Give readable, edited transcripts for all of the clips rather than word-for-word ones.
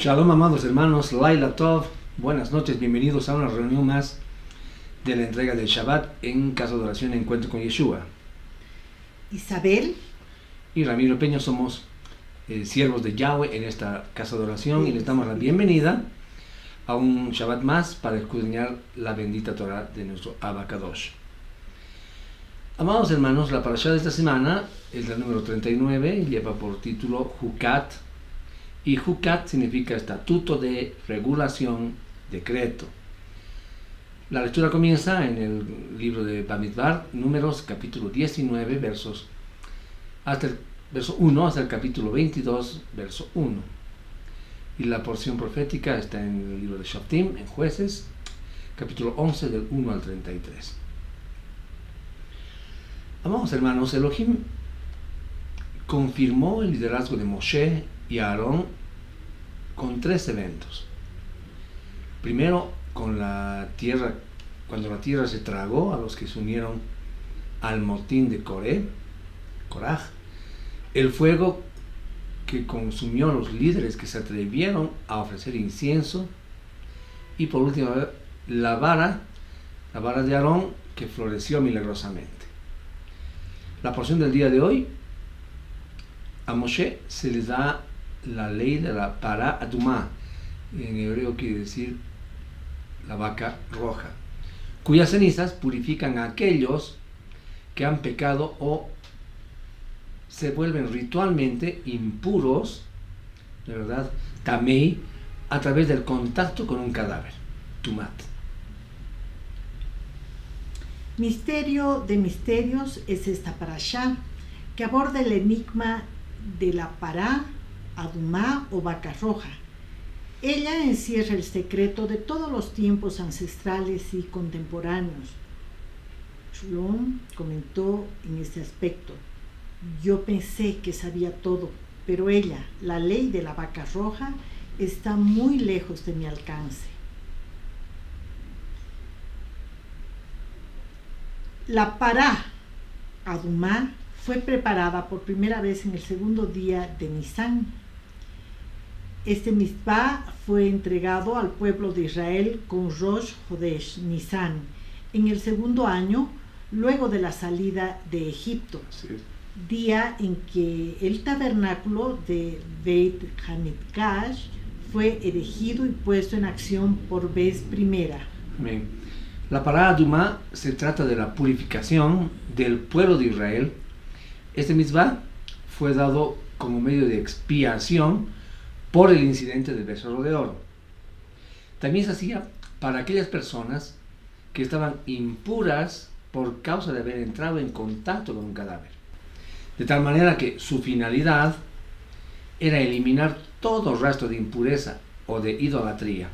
Shalom, amados hermanos, Laila Tov, buenas noches, bienvenidos a una reunión más de la entrega del Shabbat en Casa de Oración Encuentro con Yeshua. Isabel y Ramiro Peña somos siervos de Yahweh en esta Casa de Oración y les damos la bienvenida a un Shabbat más para escudriñar la bendita Torah de nuestro Abba Kadosh. Amados hermanos, la parashá de esta semana es la número 39, lleva por título Hukat, y Hukat significa estatuto de regulación, decreto. La lectura comienza en el libro de Bamidbar, Números, capítulo 19, verso 1 hasta el capítulo 22, verso 1. Y la porción profética está en el libro de Shoftim, en Jueces, capítulo 11, del 1 al 33. Amados hermanos, Elohim confirmó el liderazgo de Moshe y Aarón con tres eventos. Primero, con la tierra, cuando la tierra se tragó a los que se unieron al motín de Koraj, el fuego que consumió a los líderes que se atrevieron a ofrecer incienso, y por último, la vara de Aarón que floreció milagrosamente. La porción del día de hoy, a Moshe se le da la ley de la Pará Adumá, en hebreo quiere decir la vaca roja, cuyas cenizas purifican a aquellos que han pecado o se vuelven ritualmente impuros, de verdad, tamei, a través del contacto con un cadáver, tumat. Misterio de misterios es esta parashá que aborda el enigma de la Pará Adumá o vaca roja. Ella encierra el secreto de todos los tiempos ancestrales y contemporáneos. Shalom comentó en este aspecto: yo pensé que sabía todo, pero ella, la ley de la vaca roja, está muy lejos de mi alcance. La Pará Adumá fue preparada por primera vez en el segundo día de Nisan. Este mitzvah fue entregado al pueblo de Israel con Rosh Hodesh Nisan, en el segundo año luego de la salida de Egipto, día en que el tabernáculo de Beit Hamikdash fue erigido y puesto en acción por vez primera. Amén. La Pará Adumá se trata de la purificación del pueblo de Israel. Este mitzvah fue dado como medio de expiación por el incidente del becerro de oro. También se hacía para aquellas personas que estaban impuras por causa de haber entrado en contacto con un cadáver. De tal manera que su finalidad era eliminar todo rastro de impureza o de idolatría,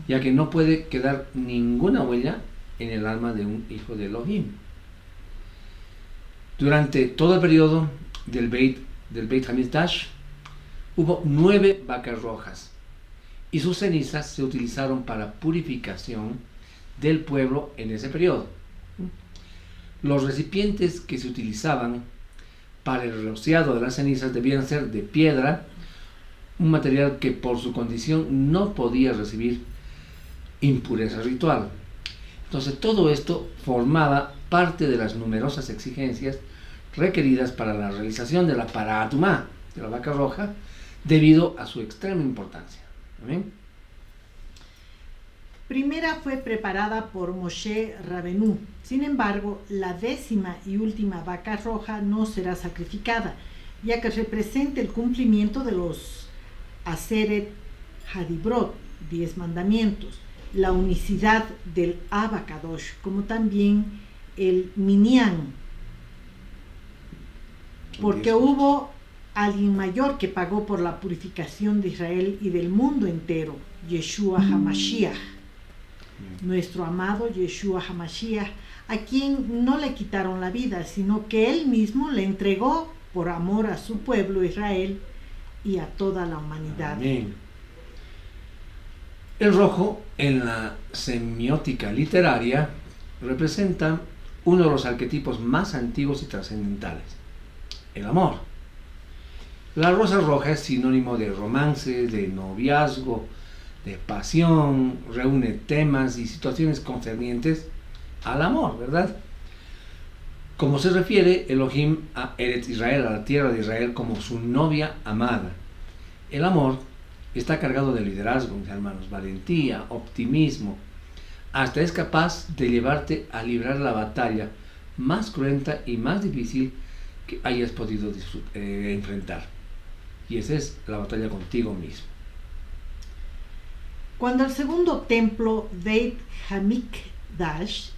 ya que no puede quedar ninguna huella en el alma de un hijo de Elohim. Durante todo el periodo del Beit Hamikdash hubo 9 vacas rojas y sus cenizas se utilizaron para purificación del pueblo en ese periodo. Los recipientes que se utilizaban para el rociado de las cenizas debían ser de piedra, un material que por su condición no podía recibir impureza ritual. Entonces todo esto formaba parte de las numerosas exigencias requeridas para la realización de la Pará Adumá, de la vaca roja, debido a su extrema importancia. ¿Amén? Primera fue preparada por Moshe Rabbenú. Sin embargo, la 10ª y última vaca roja no será sacrificada, ya que representa el cumplimiento de los Aseret Hadibrot, 10 mandamientos, la unicidad del Abba Kadosh, como también el Minyan, porque hubo alguien mayor que pagó por la purificación de Israel y del mundo entero, Yeshua HaMashiach, nuestro amado Yeshua HaMashiach, a quien no le quitaron la vida, sino que él mismo le entregó por amor a su pueblo Israel y a toda la humanidad. Amén. El rojo, en la semiótica literaria, representa uno de los arquetipos más antiguos y trascendentales: el amor. La rosa roja es sinónimo de romance, de noviazgo, de pasión, reúne temas y situaciones concernientes al amor, ¿verdad? Como se refiere Elohim a Eretz Israel, a la tierra de Israel, como su novia amada. El amor está cargado de liderazgo, mis hermanos, valentía, optimismo. Hasta es capaz de llevarte a librar la batalla más cruenta y más difícil que hayas podido enfrentar. Y esa es la batalla contigo mismo. Cuando el segundo templo Beit Hamikdash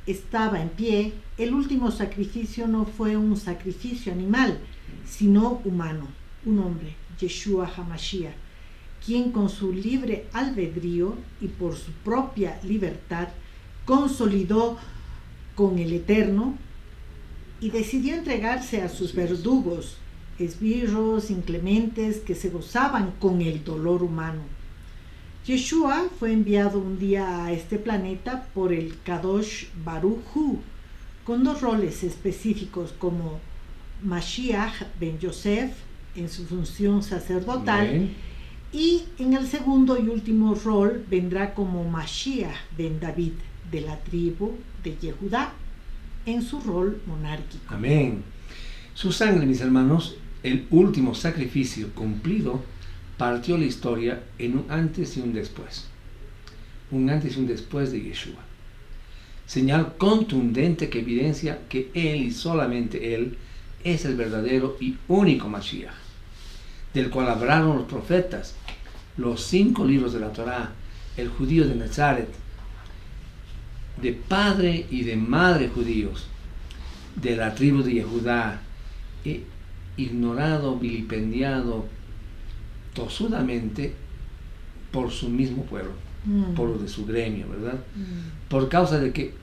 estaba en pie, el último sacrificio no fue un sacrificio animal, sino humano, un hombre, Yeshua HaMashiach, quien con su libre albedrío y por su propia libertad consolidó con el Eterno y decidió entregarse a sus verdugos, esbirros inclementes que se gozaban con el dolor humano. Yeshua fue enviado un día a este planeta por el Kadosh Baruch Hu, con dos roles específicos como Mashiach ben Yosef en su función sacerdotal. Amén. Y en el segundo y último rol vendrá como Mashiach ben David de la tribu de Yehudá en su rol monárquico. Amén. Su sangre, mis hermanos, el último sacrificio cumplido, partió la historia en un antes y un después. Un antes y un después de Yeshua. Señal contundente que evidencia que Él y solamente Él es el verdadero y único Mashiach, del cual hablaron los profetas, los 5 libros de la Torá, el judío de Nazaret, de padre y de madre judíos, de la tribu de Yehudá, ignorado, vilipendiado tosudamente por su mismo pueblo, por lo de su gremio, ¿verdad? Por causa de que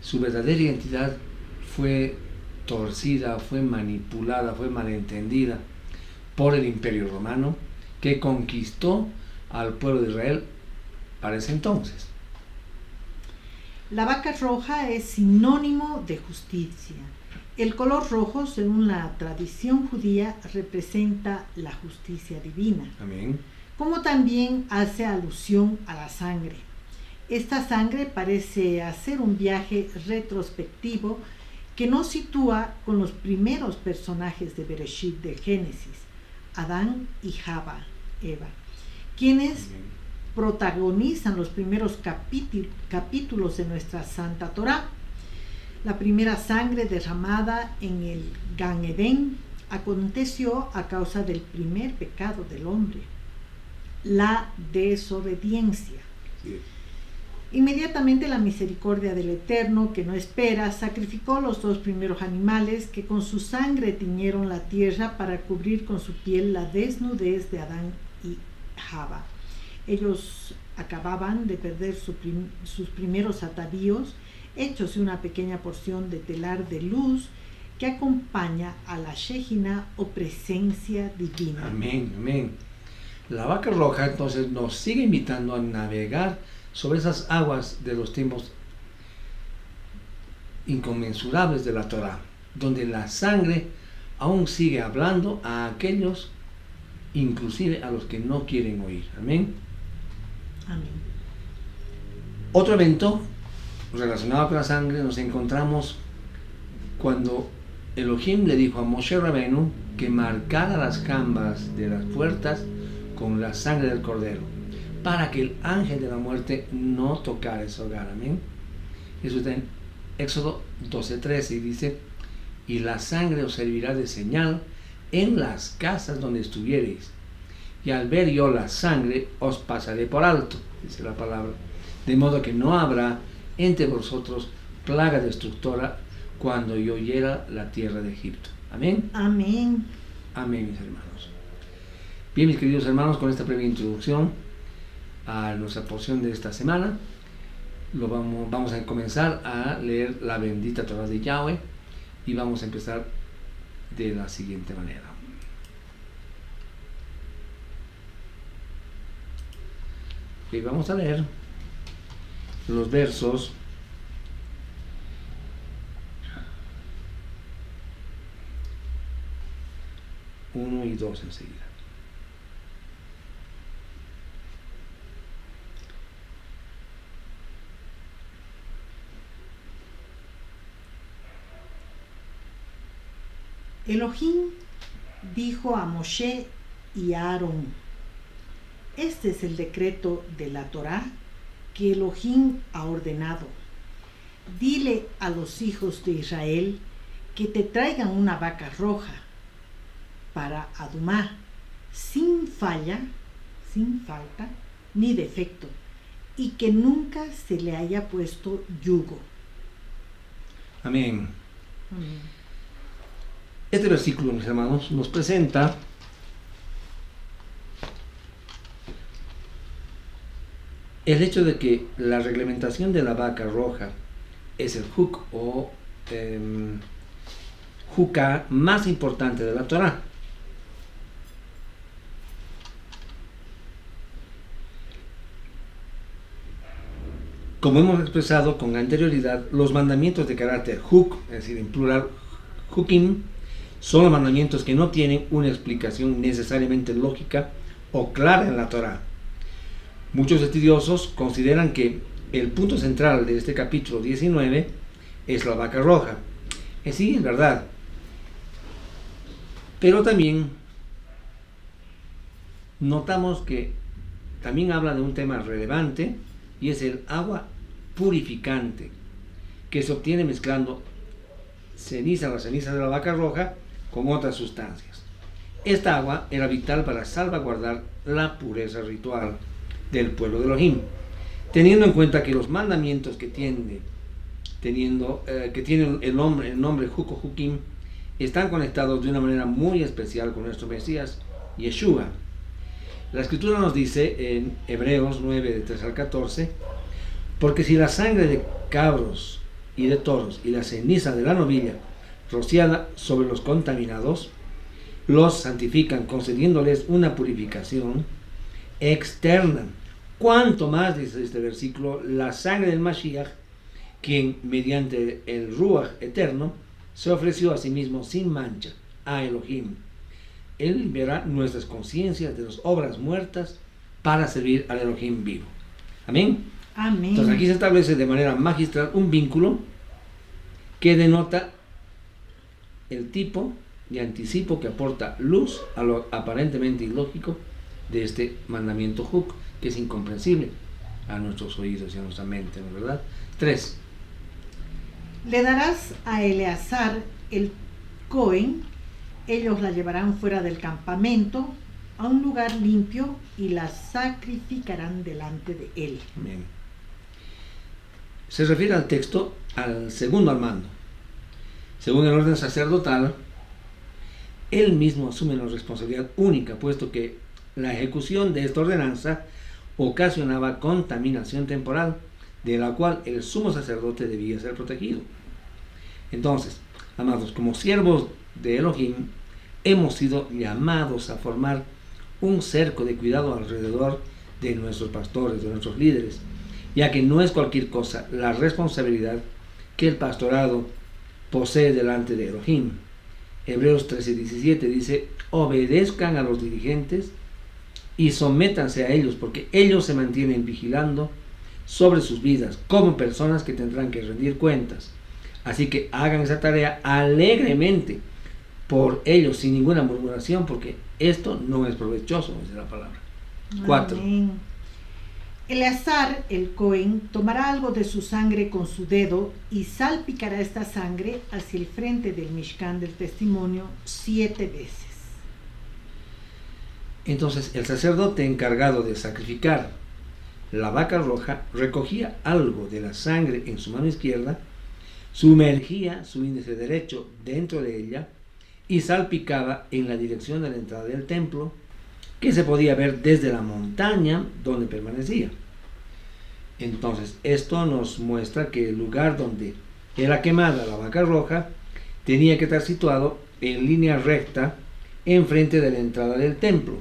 su verdadera identidad fue torcida, fue manipulada, fue malentendida por el Imperio Romano, que conquistó al pueblo de Israel para ese entonces. La vaca roja es sinónimo de justicia. El color rojo, según la tradición judía, representa la justicia divina. Amén. Como también hace alusión a la sangre. Esta sangre parece hacer un viaje retrospectivo que nos sitúa con los primeros personajes de Bereshit, de Génesis, Adán y Eva, quienes protagonizan los primeros capítulos de nuestra Santa Torá. La primera sangre derramada en el Gan Edén aconteció a causa del primer pecado del hombre, la desobediencia. Sí. Inmediatamente la misericordia del Eterno, que no espera, sacrificó los 2 primeros animales que con su sangre tiñeron la tierra para cubrir con su piel la desnudez de Adán y Java. Ellos acababan de perder sus primeros atavíos, hechos de una pequeña porción de telar de luz que acompaña a la Shejina o presencia divina. Amén, amén. La vaca roja entonces nos sigue invitando a navegar sobre esas aguas de los tiempos inconmensurables de la Torá, donde la sangre aún sigue hablando a aquellos, inclusive a los que no quieren oír. Amén. Amén. Otro evento relacionado con la sangre nos encontramos cuando Elohim le dijo a Moshe Rabenu que marcara las jambas de las puertas con la sangre del cordero, para que el ángel de la muerte no tocara ese hogar. Amén. Eso está en Éxodo 12:13 y dice: y la sangre os servirá de señal en las casas donde estuviereis, y al ver yo la sangre os pasaré por alto, dice la palabra, de modo que no habrá entre vosotros plaga destructora cuando yo hiera la tierra de Egipto. Amén. Amén. Amén, mis hermanos. Bien, mis queridos hermanos, con esta breve introducción a nuestra porción de esta semana, vamos a comenzar a leer la bendita Torah de Yahweh, y vamos a empezar de la siguiente manera. Y vamos a leer los versos 1 y 2 enseguida. Elohim dijo a Moshe y a Aarón: este es el decreto de la Torá que Elohim ha ordenado. Dile a los hijos de Israel que te traigan una vaca roja para Adumá, sin falla, sin falta ni defecto, y que nunca se le haya puesto yugo. Amén. Este versículo, mis hermanos, nos presenta el hecho de que la reglamentación de la vaca roja es el huk o juca más importante de la Torá. Como hemos expresado con anterioridad, los mandamientos de carácter huk, es decir, en plural hukim, son los mandamientos que no tienen una explicación necesariamente lógica o clara en la Torá. Muchos estudiosos consideran que el punto central de este capítulo 19 es la vaca roja. Sí, es verdad. Pero también notamos que también habla de un tema relevante, y es el agua purificante, que se obtiene mezclando la ceniza de la vaca roja con otras sustancias. Esta agua era vital para salvaguardar la pureza ritual del pueblo de Elohim, teniendo en cuenta que los mandamientos que tienen el nombre Huk o Hukim están conectados de una manera muy especial con nuestro Mesías, Yeshua. La Escritura nos dice en Hebreos 9, de 3 al 14, porque si la sangre de cabros y de toros y la ceniza de la novilla rociada sobre los contaminados los santifican, concediéndoles una purificación externa, cuanto más, dice este versículo, la sangre del Mashiach, quien mediante el Ruach eterno se ofreció a sí mismo sin mancha a Elohim. Él libera nuestras conciencias de las obras muertas para servir al Elohim vivo. Amén. Amén. Entonces aquí se establece de manera magistral un vínculo que denota el tipo de anticipo que aporta luz a lo aparentemente ilógico de este mandamiento Huk, que es incomprensible a nuestros oídos y a nuestra mente, ¿no es verdad? 3. Le darás a Eleazar el Cohen, ellos la llevarán fuera del campamento a un lugar limpio y la sacrificarán delante de él. Amén. Se refiere al texto al segundo al mando. Según el orden sacerdotal, él mismo asume la responsabilidad única, puesto que la ejecución de esta ordenanza ocasionaba contaminación temporal, de la cual el sumo sacerdote debía ser protegido. Entonces, amados, como siervos de Elohim, hemos sido llamados a formar un cerco de cuidado alrededor de nuestros pastores, de nuestros líderes, ya que no es cualquier cosa la responsabilidad que el pastorado posee delante de Elohim. Hebreos 13:17 dice: obedezcan a los dirigentes y sométanse a ellos, porque ellos se mantienen vigilando sobre sus vidas como personas que tendrán que rendir cuentas. Así que hagan esa tarea alegremente por ellos, sin ninguna murmuración, porque esto no es provechoso, dice la palabra. 4. Eleazar, el Cohen, tomará algo de su sangre con su dedo y salpicará esta sangre hacia el frente del Mishkan del Testimonio 7 veces. Entonces el sacerdote encargado de sacrificar la vaca roja recogía algo de la sangre en su mano izquierda, sumergía su índice derecho dentro de ella y salpicaba en la dirección de la entrada del templo, que se podía ver desde la montaña donde permanecía. Entonces esto nos muestra que el lugar donde era quemada la vaca roja tenía que estar situado en línea recta enfrente de la entrada del templo.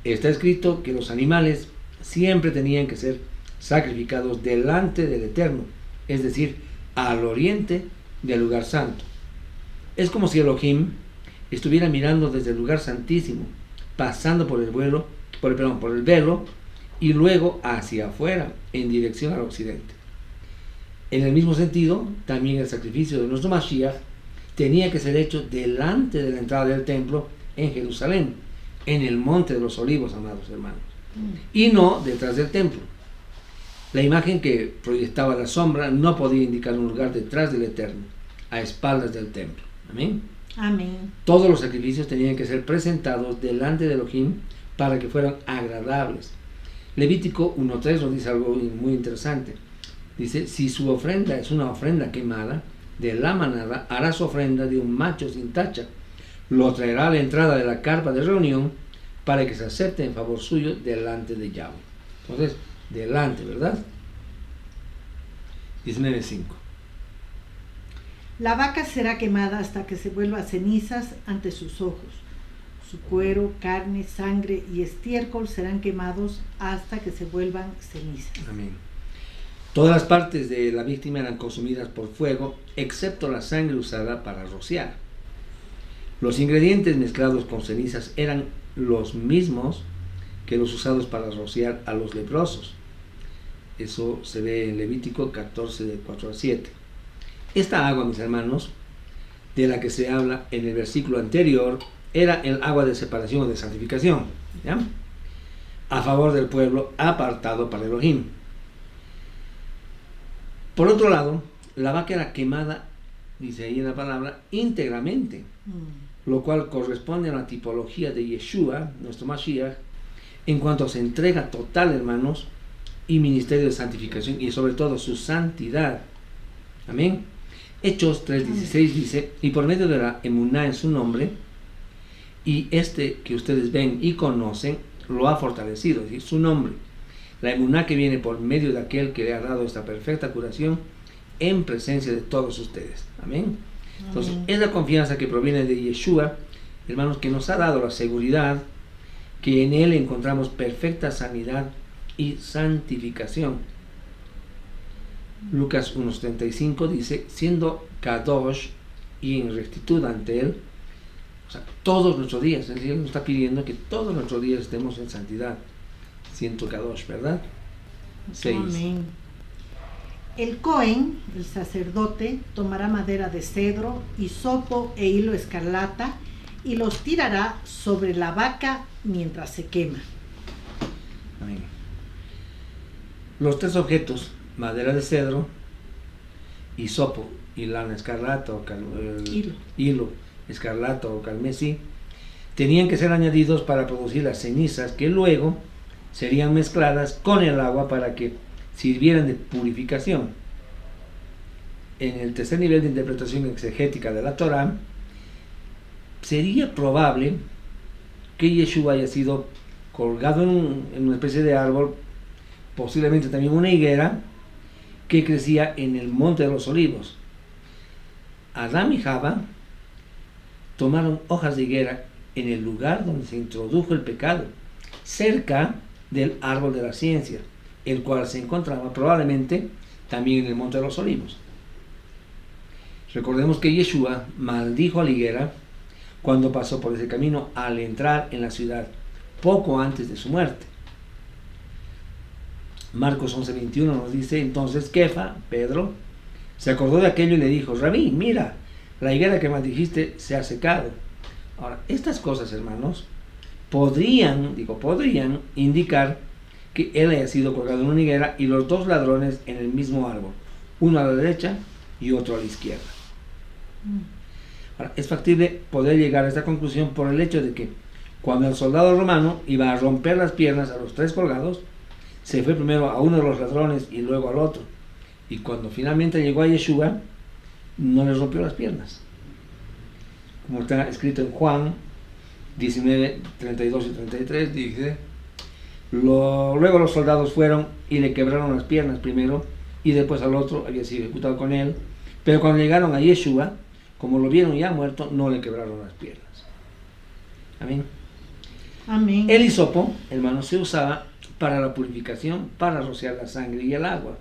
Está escrito que los animales siempre tenían que ser sacrificados delante del Eterno, es decir, al oriente del lugar santo. Es como si Elohim estuviera mirando desde el lugar santísimo, pasando por el velo y luego hacia afuera, en dirección al occidente. En el mismo sentido, también el sacrificio de nuestro Mashiach tenía que ser hecho delante de la entrada del templo en Jerusalén, en el monte de los olivos, amados hermanos, y no detrás del templo. La imagen que proyectaba la sombra no podía indicar un lugar detrás del Eterno, a espaldas del templo. Amén. Amén. Todos los sacrificios tenían que ser presentados delante de Elohim para que fueran agradables. Levítico 1.3 nos dice algo muy interesante. Dice, si su ofrenda es una ofrenda quemada, de la manada hará su ofrenda de un macho sin tacha. Lo traerá a la entrada de la carpa de reunión para que se acepte en favor suyo delante de Yahweh. Entonces, delante, ¿verdad? 19.5. La vaca será quemada hasta que se vuelva cenizas ante sus ojos. Su cuero, carne, sangre y estiércol serán quemados hasta que se vuelvan cenizas. Amén. Todas las partes de la víctima eran consumidas por fuego, excepto la sangre usada para rociar. Los ingredientes mezclados con cenizas eran los mismos que los usados para rociar a los leprosos. Eso se ve en Levítico 14, de 4 al 7. Esta agua, mis hermanos, de la que se habla en el versículo anterior, era el agua de separación o de santificación, ¿ya? A favor del pueblo apartado para Elohim. Por otro lado, la vaca era quemada, dice ahí en la palabra, íntegramente, lo cual corresponde a la tipología de Yeshua, nuestro Mashiach, en cuanto se entrega total, hermanos, y ministerio de santificación, y sobre todo su santidad. Amén. Hechos 3.16 dice, y por medio de la emuná en su nombre, y este que ustedes ven y conocen, lo ha fortalecido, es decir, su nombre. La emuná que viene por medio de aquel que le ha dado esta perfecta curación en presencia de todos ustedes. Amén. Entonces, es la confianza que proviene de Yeshua, hermanos, que nos ha dado la seguridad que en él encontramos perfecta sanidad y santificación. Lucas 1.35 dice, siendo Kadosh y en rectitud ante él, o sea, todos nuestros días, el Señor nos está pidiendo que todos nuestros días estemos en santidad, siendo Kadosh, ¿verdad? 6. Amén. El Cohen, el sacerdote, tomará madera de cedro, hisopo e hilo escarlata y los tirará sobre la vaca mientras se quema. Amén. Los tres objetos, madera de cedro, hisopo y lana escarlata o hilo escarlata o carmesí, tenían que ser añadidos para producir las cenizas que luego serían mezcladas con el agua para que sirvieran de purificación. En el tercer nivel de interpretación exegética de la Torá, sería probable que Yeshua haya sido colgado en una especie de árbol, posiblemente también una higuera, que crecía en el monte de los olivos. Adán y Java tomaron hojas de higuera en el lugar donde se introdujo el pecado, cerca del árbol de la ciencia, el cual se encontraba probablemente también en el monte de los olivos. Recordemos que Yeshua maldijo a la higuera cuando pasó por ese camino al entrar en la ciudad, poco antes de su muerte. Marcos 11:21 nos dice, entonces Kefa, Pedro, se acordó de aquello y le dijo, Rabí, mira, la higuera que maldijiste se ha secado. Ahora, estas cosas, hermanos, podrían indicar que él haya sido colgado en una higuera y los dos ladrones en el mismo árbol, uno a la derecha y otro a la izquierda. Ahora, es factible poder llegar a esta conclusión por el hecho de que cuando el soldado romano iba a romper las piernas a los tres colgados, se fue primero a uno de los ladrones y luego al otro. Y cuando finalmente llegó a Yeshua, no les rompió las piernas. Como está escrito en Juan 19, 32 y 33, dice, luego los soldados fueron y le quebraron las piernas primero, y después al otro había sido ejecutado con él. Pero cuando llegaron a Yeshua, como lo vieron ya muerto, no le quebraron las piernas. Amén. Amén. El hisopo, hermano, se usaba para la purificación, para rociar la sangre y el agua.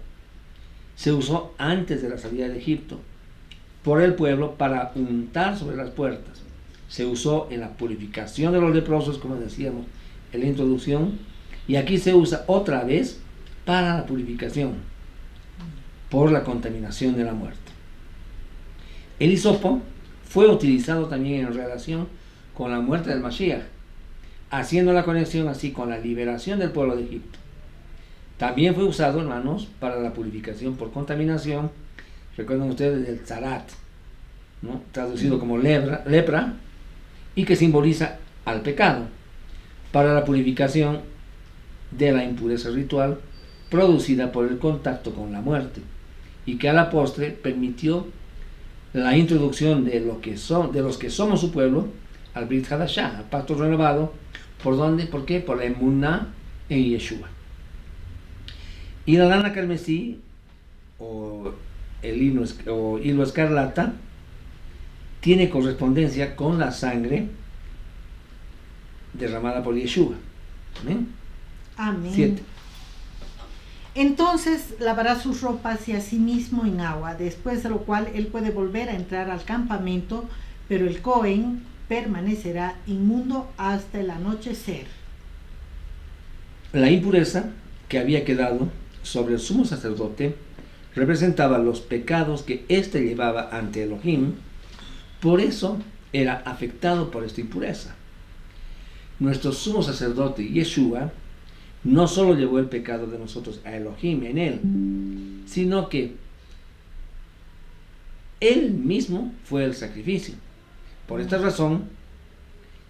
Se usó antes de la salida de Egipto por el pueblo para untar sobre las puertas, se usó en la purificación de los leprosos, como decíamos en la introducción, y aquí se usa otra vez para la purificación por la contaminación de la muerte. El hisopo fue utilizado también en relación con la muerte del Mashiach, haciendo la conexión así con la liberación del pueblo de Egipto. También fue usado, hermanos, para la purificación por contaminación. Recuerden ustedes del tzarat, ¿no? Traducido como lepra, y que simboliza al pecado, para la purificación de la impureza ritual producida por el contacto con la muerte, y que a la postre permitió la introducción de los que somos su pueblo al Brit Hadashah, al pacto renovado. ¿Por dónde? ¿Por qué? Por la emuná en Yeshua. Y la lana carmesí o hilo escarlata tiene correspondencia con la sangre derramada por Yeshua. Amén. Amén. 7. Entonces lavará sus ropas y a sí mismo en agua, después de lo cual él puede volver a entrar al campamento, pero el Cohen permanecerá inmundo hasta el anochecer. La impureza que había quedado sobre el sumo sacerdote representaba los pecados que éste llevaba ante Elohim, por eso era afectado por esta impureza. Nuestro sumo sacerdote Yeshua no solo llevó el pecado de nosotros a Elohim en él, sino que él mismo fue el sacrificio. Por esta razón,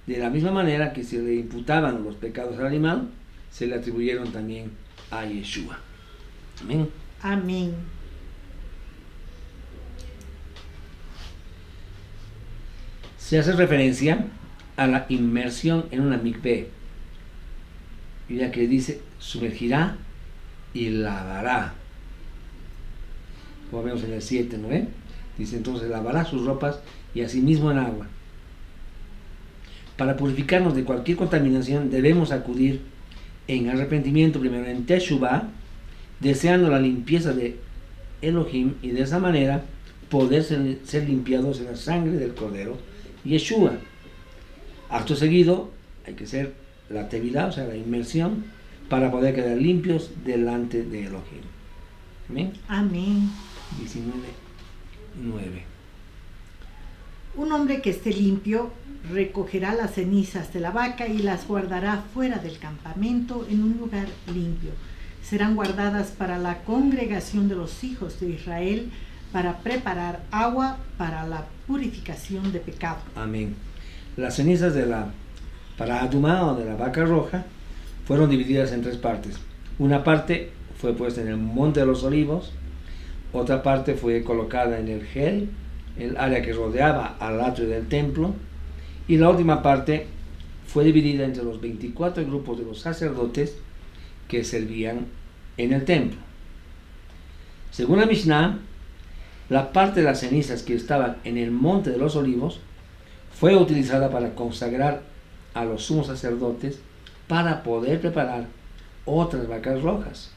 de la misma manera que se le imputaban los pecados al animal, se le atribuyeron también a Yeshua. Amén. Amén. Se hace referencia a la inmersión en una mikveh, ya que dice sumergirá y lavará, como vemos en el 7, ¿no ve? Dice entonces lavará sus ropas y asimismo en agua. Para purificarnos de cualquier contaminación debemos acudir en arrepentimiento primero en Teshuvah, deseando la limpieza de Elohim, y de esa manera poder ser limpiados en la sangre del Cordero Yeshua. Acto seguido hay que hacer la tevilá, o sea la inmersión, para poder quedar limpios delante de Elohim. Amén. Amén. 19:9. Un hombre que esté limpio recogerá las cenizas de la vaca y las guardará fuera del campamento en un lugar limpio. Serán guardadas para la congregación de los hijos de Israel, para preparar agua para la purificación de pecado. Amén. Las cenizas de la paradumá o de la vaca roja fueron divididas en 3 partes. Una parte fue puesta en el Monte de los Olivos, otra parte fue colocada en el Gel, el área que rodeaba al atrio del templo, y la última parte fue dividida entre los 24 grupos de los sacerdotes que servían en el templo. Según la Mishnah, la parte de las cenizas que estaban en el Monte de los Olivos fue utilizada para consagrar a los sumos sacerdotes para poder preparar otras vacas rojas.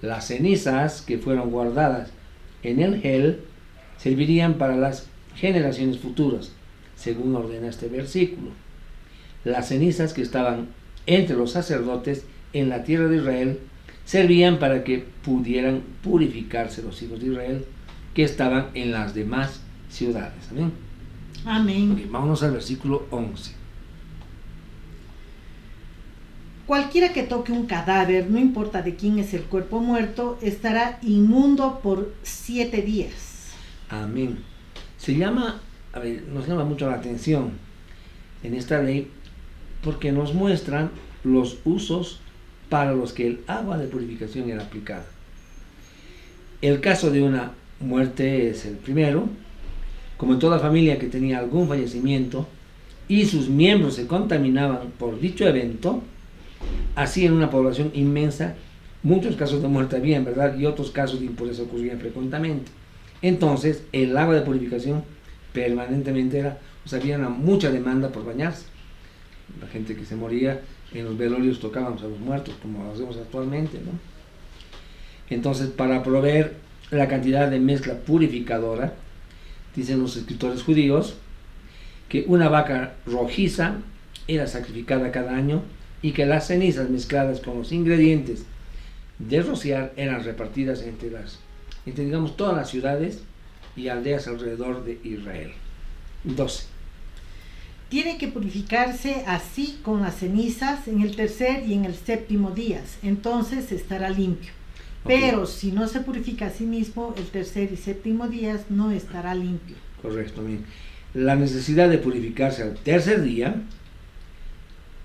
Las cenizas que fueron guardadas en el Gel servirían para las generaciones futuras, según ordena este versículo. Las cenizas que estaban entre los sacerdotes en la tierra de Israel servían para que pudieran purificarse los hijos de Israel que estaban en las demás ciudades. Amén. Amén. Okay, vámonos al versículo 11. Cualquiera que toque un cadáver, no importa de quién es el cuerpo muerto, estará inmundo por 7 días. Amén. Nos llama mucho la atención en esta ley porque nos muestran los usos para los que el agua de purificación era aplicada. El caso de una muerte es el primero. Como en toda familia que tenía algún fallecimiento y sus miembros se contaminaban por dicho evento, así en una población inmensa, muchos casos de muerte habían, ¿verdad? Y otros casos de impureza ocurrían frecuentemente. Entonces, el agua de purificación permanentemente había mucha demanda por bañarse. La gente que se moría en los velorios tocábamos a los muertos, como lo hacemos actualmente, ¿no? Entonces, para proveer la cantidad de mezcla purificadora, dicen los escritores judíos, que una vaca rojiza era sacrificada cada año y que las cenizas mezcladas con los ingredientes de rociar eran repartidas entre digamos, todas las ciudades y aldeas alrededor de Israel. 12. Tiene que purificarse así con las cenizas en el tercer y en el séptimo días, entonces estará limpio. Okay. Pero si no se purifica a sí mismo, el tercer y séptimo días no estará limpio. Correcto, bien. La necesidad de purificarse al tercer día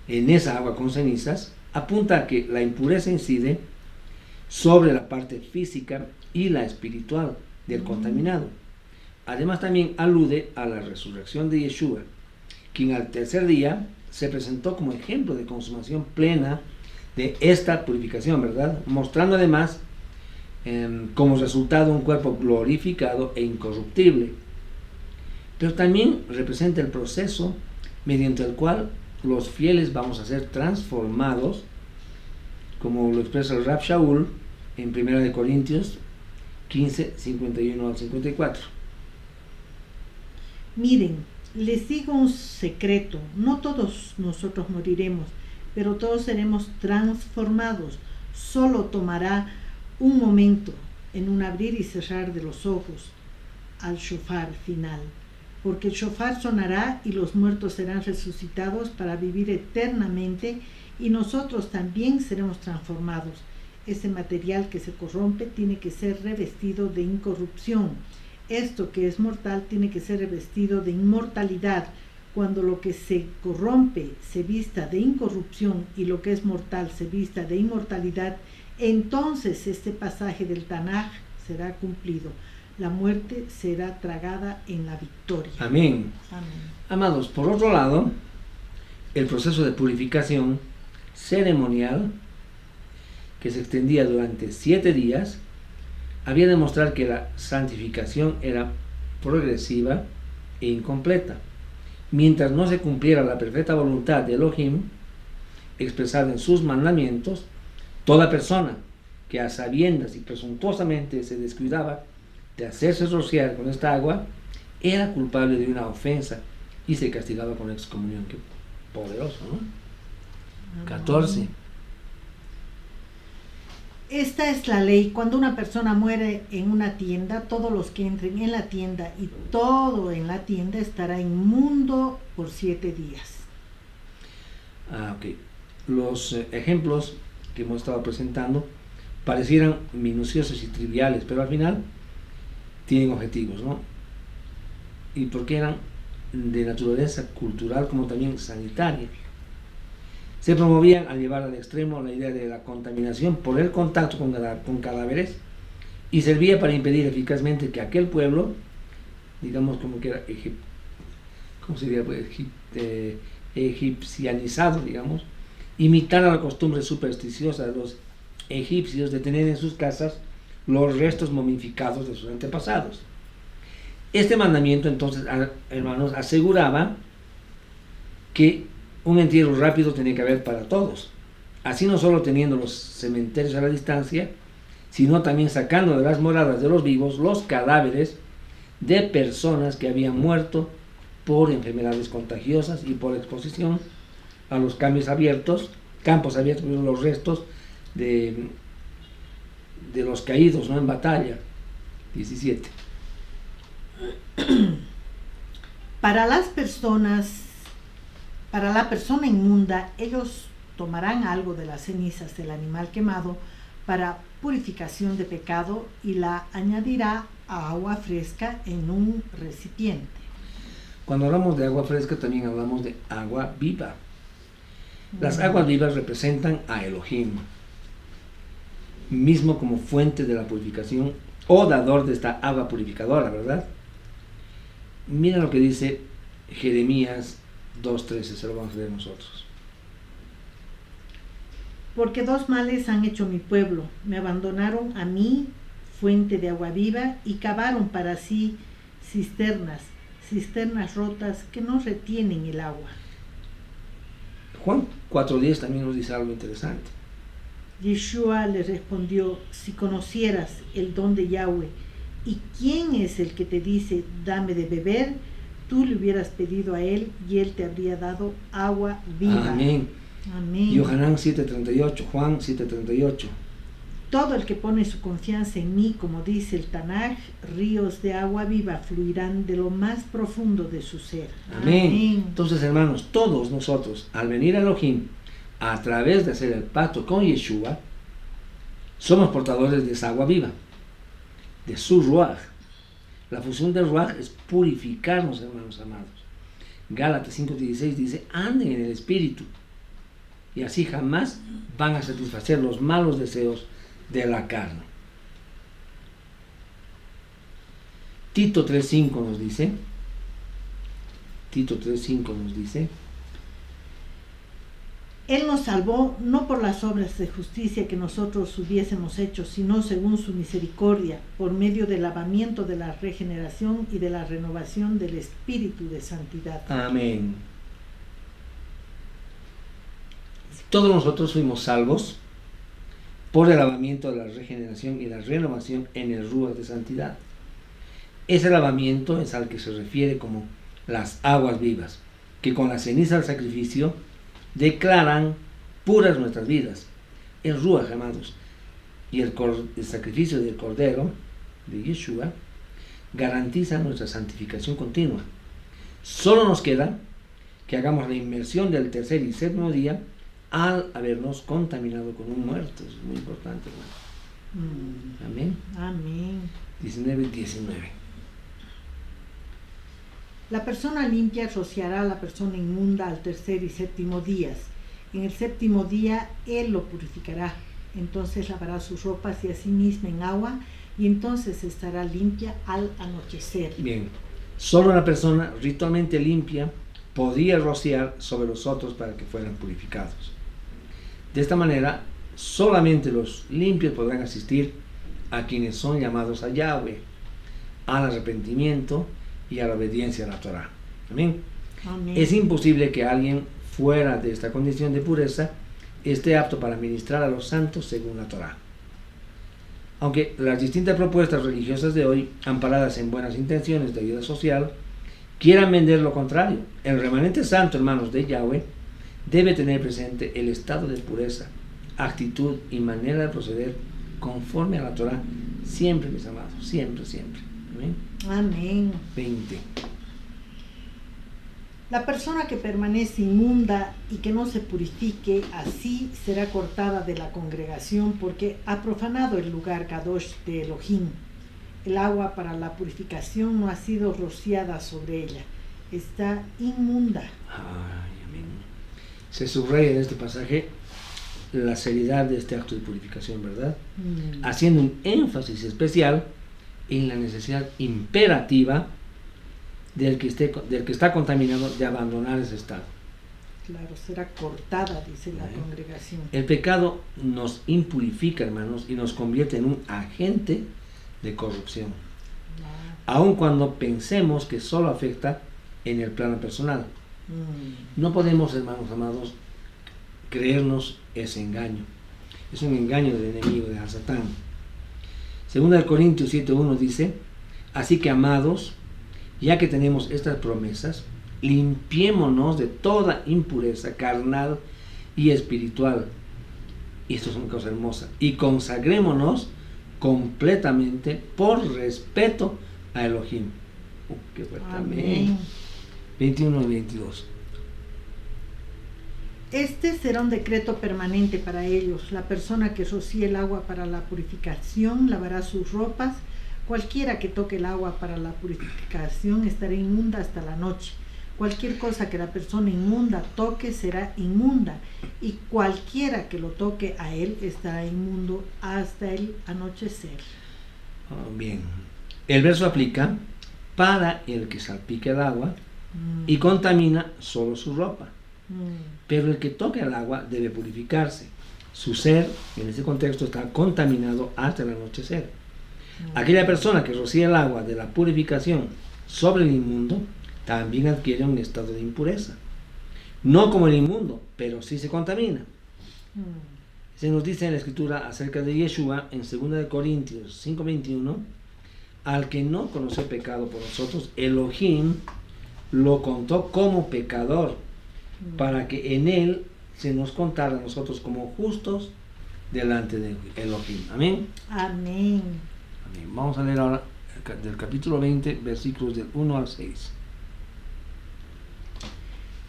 en esa agua con cenizas apunta a que la impureza incide sobre la parte física y la espiritual del contaminado. Además también alude a la resurrección de Yeshua, quien al tercer día se presentó como ejemplo de consumación plena de esta purificación, ¿verdad? Mostrando además como resultado un cuerpo glorificado e incorruptible. Pero también representa el proceso mediante el cual los fieles vamos a ser transformados, como lo expresa el Rab Shaul en 1 Corintios 15, 51 al 54. Miren, les digo un secreto, no todos nosotros moriremos, pero todos seremos transformados. Solo tomará un momento en un abrir y cerrar de los ojos al shofar final, porque el shofar sonará y los muertos serán resucitados para vivir eternamente y nosotros también seremos transformados. Ese material que se corrompe tiene que ser revestido de incorrupción. Esto que es mortal tiene que ser revestido de inmortalidad. Cuando lo que se corrompe se vista de incorrupción y lo que es mortal se vista de inmortalidad, entonces este pasaje del Tanaj será cumplido. La muerte será tragada en la victoria. Amén. Amén. Amados, por otro lado, el proceso de purificación ceremonial, que se extendía durante 7 días, había de mostrar que la santificación era progresiva e incompleta. Mientras no se cumpliera la perfecta voluntad de Elohim, expresada en sus mandamientos, toda persona que a sabiendas y presuntuosamente se descuidaba de hacerse rociar con esta agua, era culpable de una ofensa y se castigaba con excomunión. Qué poderoso, ¿no? 14. Esta es la ley. Cuando una persona muere en una tienda, todos los que entren en la tienda y todo en la tienda estará inmundo por 7 días. Ok. Los ejemplos que hemos estado presentando parecieran minuciosos y triviales, pero al final tienen objetivos, ¿no? Y porque eran de naturaleza cultural como también sanitaria. Se promovían al llevar al extremo la idea de la contaminación por el contacto con cadáveres y servía para impedir eficazmente que aquel pueblo, digamos como que era egipcianizado, digamos, imitara la costumbre supersticiosa de los egipcios de tener en sus casas los restos momificados de sus antepasados. Este mandamiento entonces, hermanos, aseguraba que un entierro rápido tenía que haber para todos, así no solo teniendo los cementerios a la distancia, sino también sacando de las moradas de los vivos los cadáveres de personas que habían muerto por enfermedades contagiosas y por exposición a los campos abiertos, los restos de los caídos, ¿no?, en batalla. 17. Para la persona inmunda, ellos tomarán algo de las cenizas del animal quemado para purificación de pecado y la añadirá a agua fresca en un recipiente. Cuando hablamos de agua fresca también hablamos de agua viva. Las aguas vivas representan a Elohim, mismo como fuente de la purificación o dador de esta agua purificadora, ¿verdad? Mira lo que dice Jeremías 2:13, se lo vamos a leer nosotros. Porque 2 males han hecho mi pueblo, me abandonaron a mí, fuente de agua viva, y cavaron para sí cisternas rotas que no retienen el agua. Juan 4:10 también nos dice algo interesante. Yeshua le respondió: si conocieras el don de Yahweh y quién es el que te dice dame de beber, tú le hubieras pedido a él y él te habría dado agua viva. Amén. Amén. Yohanan 7:38, Juan 7:38. Todo el que pone su confianza en mí, como dice el Tanaj, ríos de agua viva fluirán de lo más profundo de su ser. Amén. Entonces, hermanos, todos nosotros, al venir a Elohim, a través de hacer el pacto con Yeshua, somos portadores de esa agua viva, de su Ruach. La función del Ruach es purificarnos, hermanos amados. Gálatas 5:16 dice, anden en el Espíritu, y así jamás van a satisfacer los malos deseos de la carne. Tito 3:5 nos dice, Él nos salvó no por las obras de justicia que nosotros hubiésemos hecho, sino según su misericordia, por medio del lavamiento de la regeneración y de la renovación del Espíritu de santidad. Amén. Todos nosotros fuimos salvos por el lavamiento de la regeneración y la renovación en el Ruach de santidad. Ese lavamiento es al que se refiere como las aguas vivas, que con la ceniza del sacrificio declaran puras nuestras vidas. El Ruach, amados, y el sacrificio del Cordero, de Yeshua, garantiza nuestra santificación continua. Solo nos queda que hagamos la inmersión del tercer y séptimo día al habernos contaminado con un muerto. Es muy importante, hermano. Amén. Amén. 19:19. La persona limpia rociará a la persona inmunda al tercer y séptimo días. En el séptimo día él lo purificará. Entonces lavará sus ropas y a sí misma en agua, y entonces estará limpia al anochecer. Bien, solo una persona ritualmente limpia podía rociar sobre los otros para que fueran purificados. De esta manera, solamente los limpios podrán asistir a quienes son llamados a Yahweh, al arrepentimiento y a la obediencia a la Torah. Amén. Amén. Es imposible que alguien fuera de esta condición de pureza esté apto para ministrar a los santos según la Torah. Aunque las distintas propuestas religiosas de hoy, amparadas en buenas intenciones de ayuda social, quieran vender lo contrario, el remanente santo, hermanos de Yahweh, debe tener presente el estado de pureza, actitud y manera de proceder conforme a la Torah, siempre, mis amados, siempre, siempre. Amén. Amén. 20. La persona que permanece inmunda y que no se purifique, así será cortada de la congregación, porque ha profanado el lugar Kadosh de Elohim. El agua para la purificación no ha sido rociada sobre ella, está inmunda. Ay, amén. Se subraya en este pasaje la seriedad de este acto de purificación, ¿verdad? Haciendo un énfasis especial en la necesidad imperativa del que está contaminado de abandonar ese estado. Claro, será cortada, dice la congregación. El pecado nos impurifica, hermanos, y nos convierte en un agente de corrupción, aun cuando pensemos que solo afecta en el plano personal. No podemos, hermanos amados, creernos ese engaño. Es un engaño del enemigo, de Satán. Segunda de Corintios 7:1 dice, así que, amados, ya que tenemos estas promesas, limpiémonos de toda impureza carnal y espiritual. Y esto es una cosa hermosa. Y consagrémonos completamente por respeto a Elohim. Qué fuerte. Amén. 21 y 22. Este será un decreto permanente para ellos. La persona que rocíe el agua para la purificación lavará sus ropas. Cualquiera que toque el agua para la purificación estará inmunda hasta la noche. Cualquier cosa que la persona inmunda toque será inmunda, y cualquiera que lo toque a él estará inmundo hasta el anochecer. Bien, el verso aplica para el que salpique el agua y contamina solo su ropa. Pero el que toque el agua debe purificarse. Su ser, en ese contexto, está contaminado hasta el anochecer. Aquella persona que rocía el agua de la purificación sobre el inmundo también adquiere un estado de impureza. No como el inmundo, pero sí se contamina. Se nos dice en la escritura acerca de Yeshua en 2 de Corintios 5:21, al que no conoció pecado por nosotros, Elohim lo contó como pecador, para que en él se nos contara a nosotros como justos delante de Elohim. Amén. Amén. Amén. Vamos a leer ahora del capítulo 20, versículos del 1 al 6.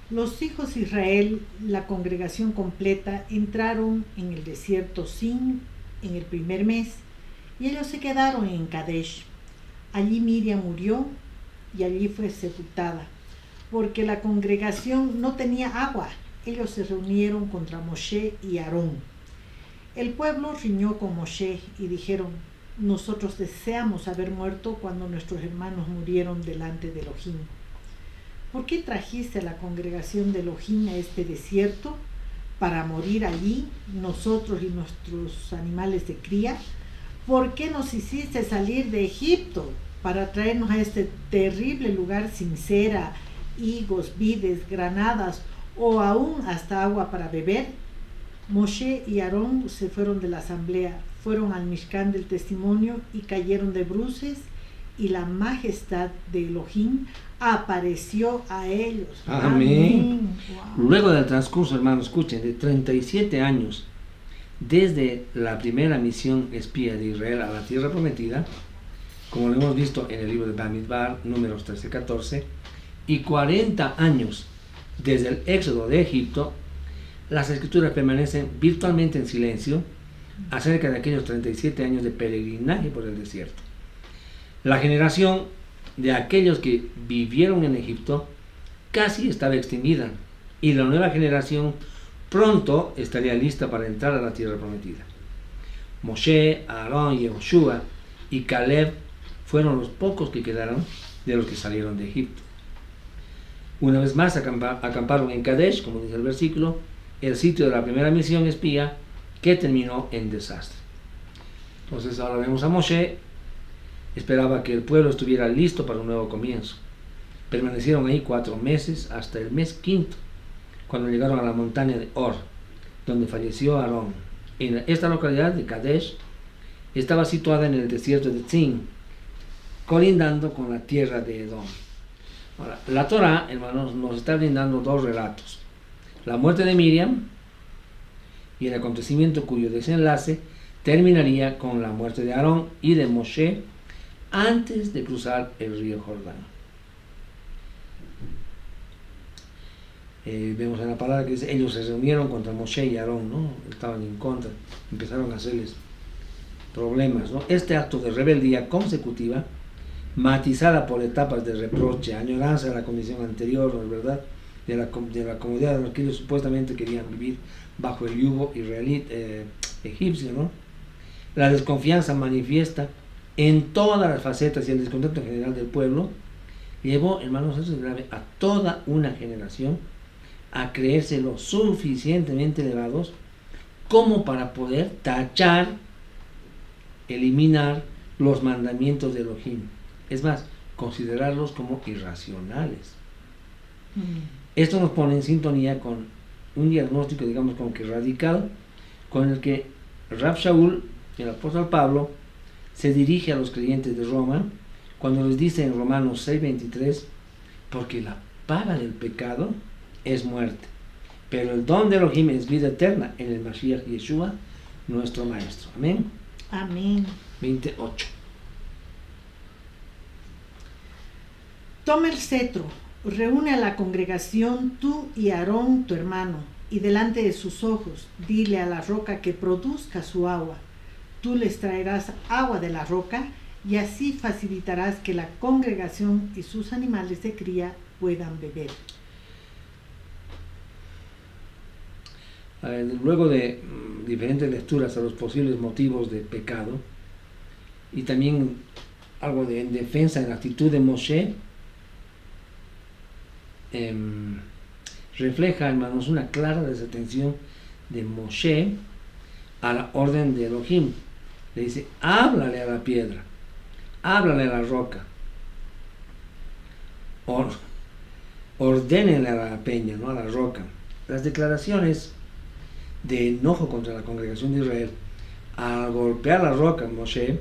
Los hijos de Israel, la congregación completa, entraron en el desierto Sin en el primer mes, y ellos se quedaron en Kadesh. Allí Miriam murió y allí fue sepultada, porque la congregación no tenía agua. Ellos se reunieron contra Moshe y Aarón. El pueblo riñó con Moshe y dijeron: nosotros deseamos haber muerto cuando nuestros hermanos murieron delante de Elohim. ¿Por qué trajiste a la congregación de Elohim a este desierto para morir allí, nosotros y nuestros animales de cría? ¿Por qué nos hiciste salir de Egipto para traernos a este terrible lugar sin cera, higos, vides, granadas o aún hasta agua para beber? Moshe y Aarón se fueron de la asamblea, fueron al Mishkan del testimonio y cayeron de bruces, y la majestad de Elohim apareció a ellos. Amén. Wow. Luego del transcurso, hermanos, escuchen, de 37 años desde la primera misión espía de Israel a la tierra prometida, como lo hemos visto en el libro de Bamidbar, números 13-14, y 40 años desde el éxodo de Egipto, las escrituras permanecen virtualmente en silencio acerca de aquellos 37 años de peregrinaje por el desierto. La generación de aquellos que vivieron en Egipto casi estaba extinguida, y la nueva generación pronto estaría lista para entrar a la tierra prometida. Moshe, Aarón, Yehoshua y Caleb fueron los pocos que quedaron de los que salieron de Egipto. Una vez más acamparon en Kadesh, como dice el versículo, el sitio de la primera misión espía, que terminó en desastre. Entonces ahora vemos a Moshe. Esperaba que el pueblo estuviera listo para un nuevo comienzo. Permanecieron ahí 4 meses hasta el mes quinto, cuando llegaron a la montaña de Or, donde falleció Aarón. En esta localidad de Kadesh estaba situada en el desierto de Tzin, colindando con la tierra de Edom. Ahora, la Torá, hermanos, nos está brindando 2 relatos: la muerte de Miriam y el acontecimiento cuyo desenlace terminaría con la muerte de Aarón y de Moshe antes de cruzar el río Jordán. Vemos en la palabra que dice: ellos se reunieron contra Moshe y Aarón, ¿no? Estaban en contra, empezaron a hacerles problemas, ¿no? Este acto de rebeldía consecutiva, matizada por etapas de reproche, añoranza de la condición anterior, ¿no es verdad?, de la comodidad de los que ellos supuestamente querían vivir bajo el yugo israelita, egipcio, ¿no? La desconfianza manifiesta en todas las facetas y el descontento general del pueblo llevó, hermanos, eso es grave, a toda una generación a creerse lo suficientemente elevados como para poder tachar, eliminar los mandamientos de Elohim. Es más, considerarlos como irracionales. Esto nos pone en sintonía con un diagnóstico, digamos, como que radical, con el que Rav Shaul, el apóstol Pablo, se dirige a los creyentes de Roma cuando les dice en Romanos 6:23: porque la paga del pecado es muerte, pero el don de Elohim es vida eterna en el Mashiach Yeshua, nuestro Maestro. Amén. Amén. 28. Toma el cetro, reúne a la congregación, tú y Aarón tu hermano, y delante de sus ojos dile a la roca que produzca su agua. Tú les traerás agua de la roca, y así facilitarás que la congregación y sus animales de cría puedan beber. Luego de diferentes lecturas a los posibles motivos de pecado, y también algo en defensa de la actitud de Moshe, refleja, hermanos, una clara desatención de Moshe a la orden de Elohim. Le dice: háblale a la piedra, háblale a la roca, ordénenle a la peña, ¿no?, a la roca. Las declaraciones de enojo contra la congregación de Israel al golpear la roca, Moshe,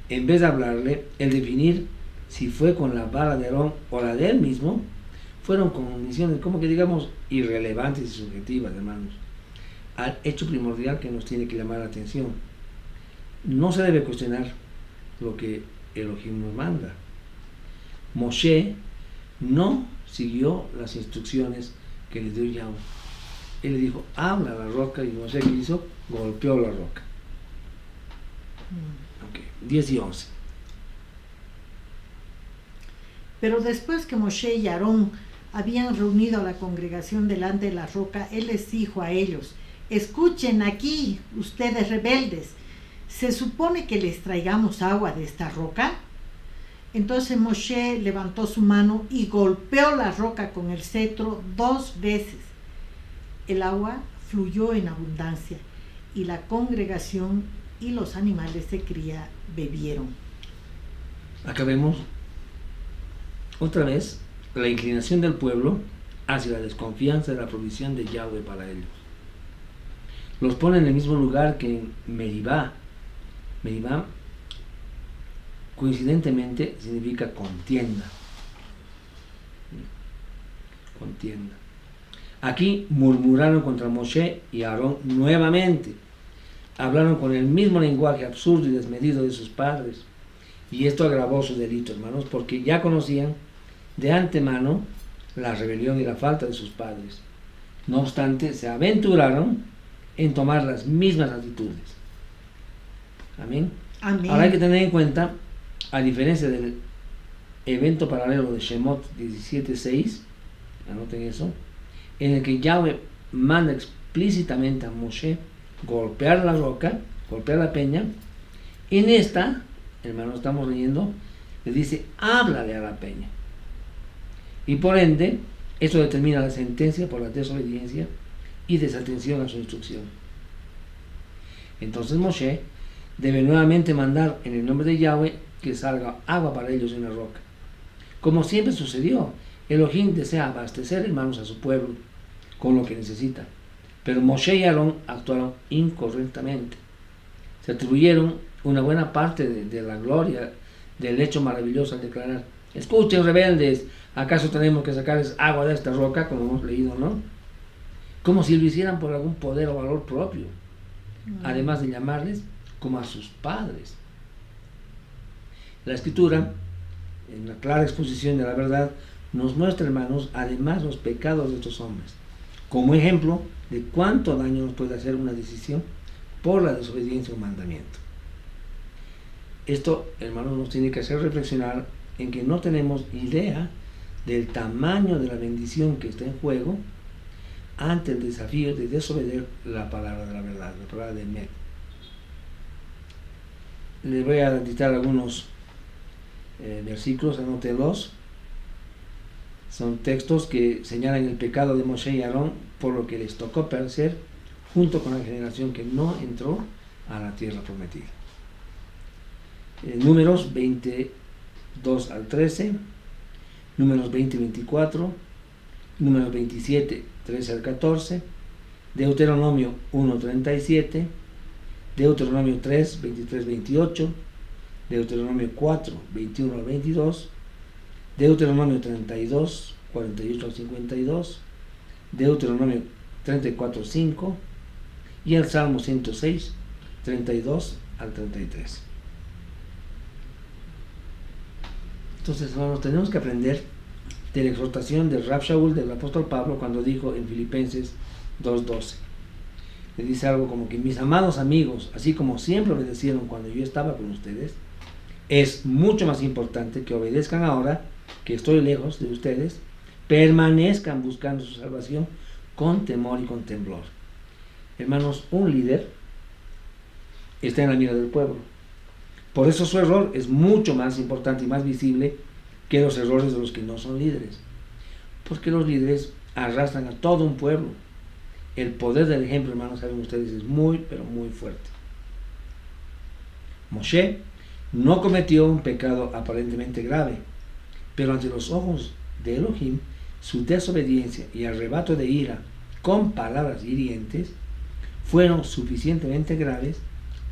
en vez de hablarle, el definir si fue con la vara de Aarón o la de él mismo, fueron condiciones, como que digamos, irrelevantes y subjetivas, hermanos, al hecho primordial que nos tiene que llamar la atención. No se debe cuestionar lo que Elohim nos manda. Moshe no siguió las instrucciones que le dio Yahweh. Él le dijo, habla a la roca, y Moshe, ¿qué hizo? Golpeó la roca. Okay. 10 y 11. Pero después que Moshe y Aarón habían reunido a la congregación delante de la roca, él les dijo a ellos, escuchen aquí, ustedes rebeldes, ¿se supone que les traigamos agua de esta roca? Entonces Moshe levantó su mano y golpeó la roca con el cetro 2 veces. El agua fluyó en abundancia y la congregación y los animales de cría bebieron. Acá vemos otra vez la inclinación del pueblo hacia la desconfianza de la provisión de Yahweh para ellos. Los pone en el mismo lugar que en Meribá. Meribá, coincidentemente, significa contienda. Contienda. Aquí murmuraron contra Moshe y Aarón nuevamente. Hablaron con el mismo lenguaje absurdo y desmedido de sus padres. Y esto agravó su delito, hermanos, porque ya conocían de antemano la rebelión y la falta de sus padres. No obstante, se aventuraron en tomar las mismas actitudes. Amén. Amén. Ahora hay que tener en cuenta, a diferencia del evento paralelo de Shemot 17:6, anoten eso, en el que Yahweh manda explícitamente a Moshe golpear la roca, golpear la peña. En esta, hermanos, estamos leyendo, le dice, háblale a la peña. Y por ende, eso determina la sentencia por la desobediencia y desatención a su instrucción. Entonces Moshe debe nuevamente mandar en el nombre de Yahweh que salga agua para ellos en la roca. Como siempre sucedió, Elohim desea abastecer, hermanos, a su pueblo con lo que necesita. Pero Moshe y Aarón actuaron incorrectamente. Se atribuyeron una buena parte de la gloria del hecho maravilloso al declarar, escuchen rebeldes, ¿acaso tenemos que sacarles agua de esta roca, como hemos leído, no? Como si lo hicieran por algún poder o valor propio, además de llamarles como a sus padres. La Escritura, en la clara exposición de la verdad, nos muestra, hermanos, además los pecados de estos hombres, como ejemplo de cuánto daño nos puede hacer una decisión por la desobediencia a un mandamiento. Esto, hermanos, nos tiene que hacer reflexionar en que no tenemos idea del tamaño de la bendición que está en juego ante el desafío de desobedecer la palabra de la verdad, la palabra de Emet. Les voy a citar algunos versículos, anótenlos. Son textos que señalan el pecado de Moshe y Aarón por lo que les tocó perecer junto con la generación que no entró a la tierra prometida. Números 22 al 13, Números 20-24, Números 27, 13 al 14, Deuteronomio 1-37, Deuteronomio 3, 23-28, Deuteronomio 4, 21 al 22, Deuteronomio 32, 48 al 52, Deuteronomio 34, 5 y el Salmo 106, 32 al 33. Entonces, hermanos, tenemos que aprender de la exhortación de Rab Shaul, del apóstol Pablo, cuando dijo en Filipenses 2:12. Le dice algo como que mis amados amigos, así como siempre obedecieron cuando yo estaba con ustedes, es mucho más importante que obedezcan ahora que estoy lejos de ustedes, permanezcan buscando su salvación con temor y con temblor. Hermanos, un líder está en la mira del pueblo. Por eso su error es mucho más importante y más visible que los errores de los que no son líderes. Porque los líderes arrastran a todo un pueblo. El poder del ejemplo, hermanos, saben ustedes, es muy, pero muy fuerte. Moshe no cometió un pecado aparentemente grave, pero ante los ojos de Elohim, su desobediencia y arrebato de ira con palabras hirientes fueron suficientemente graves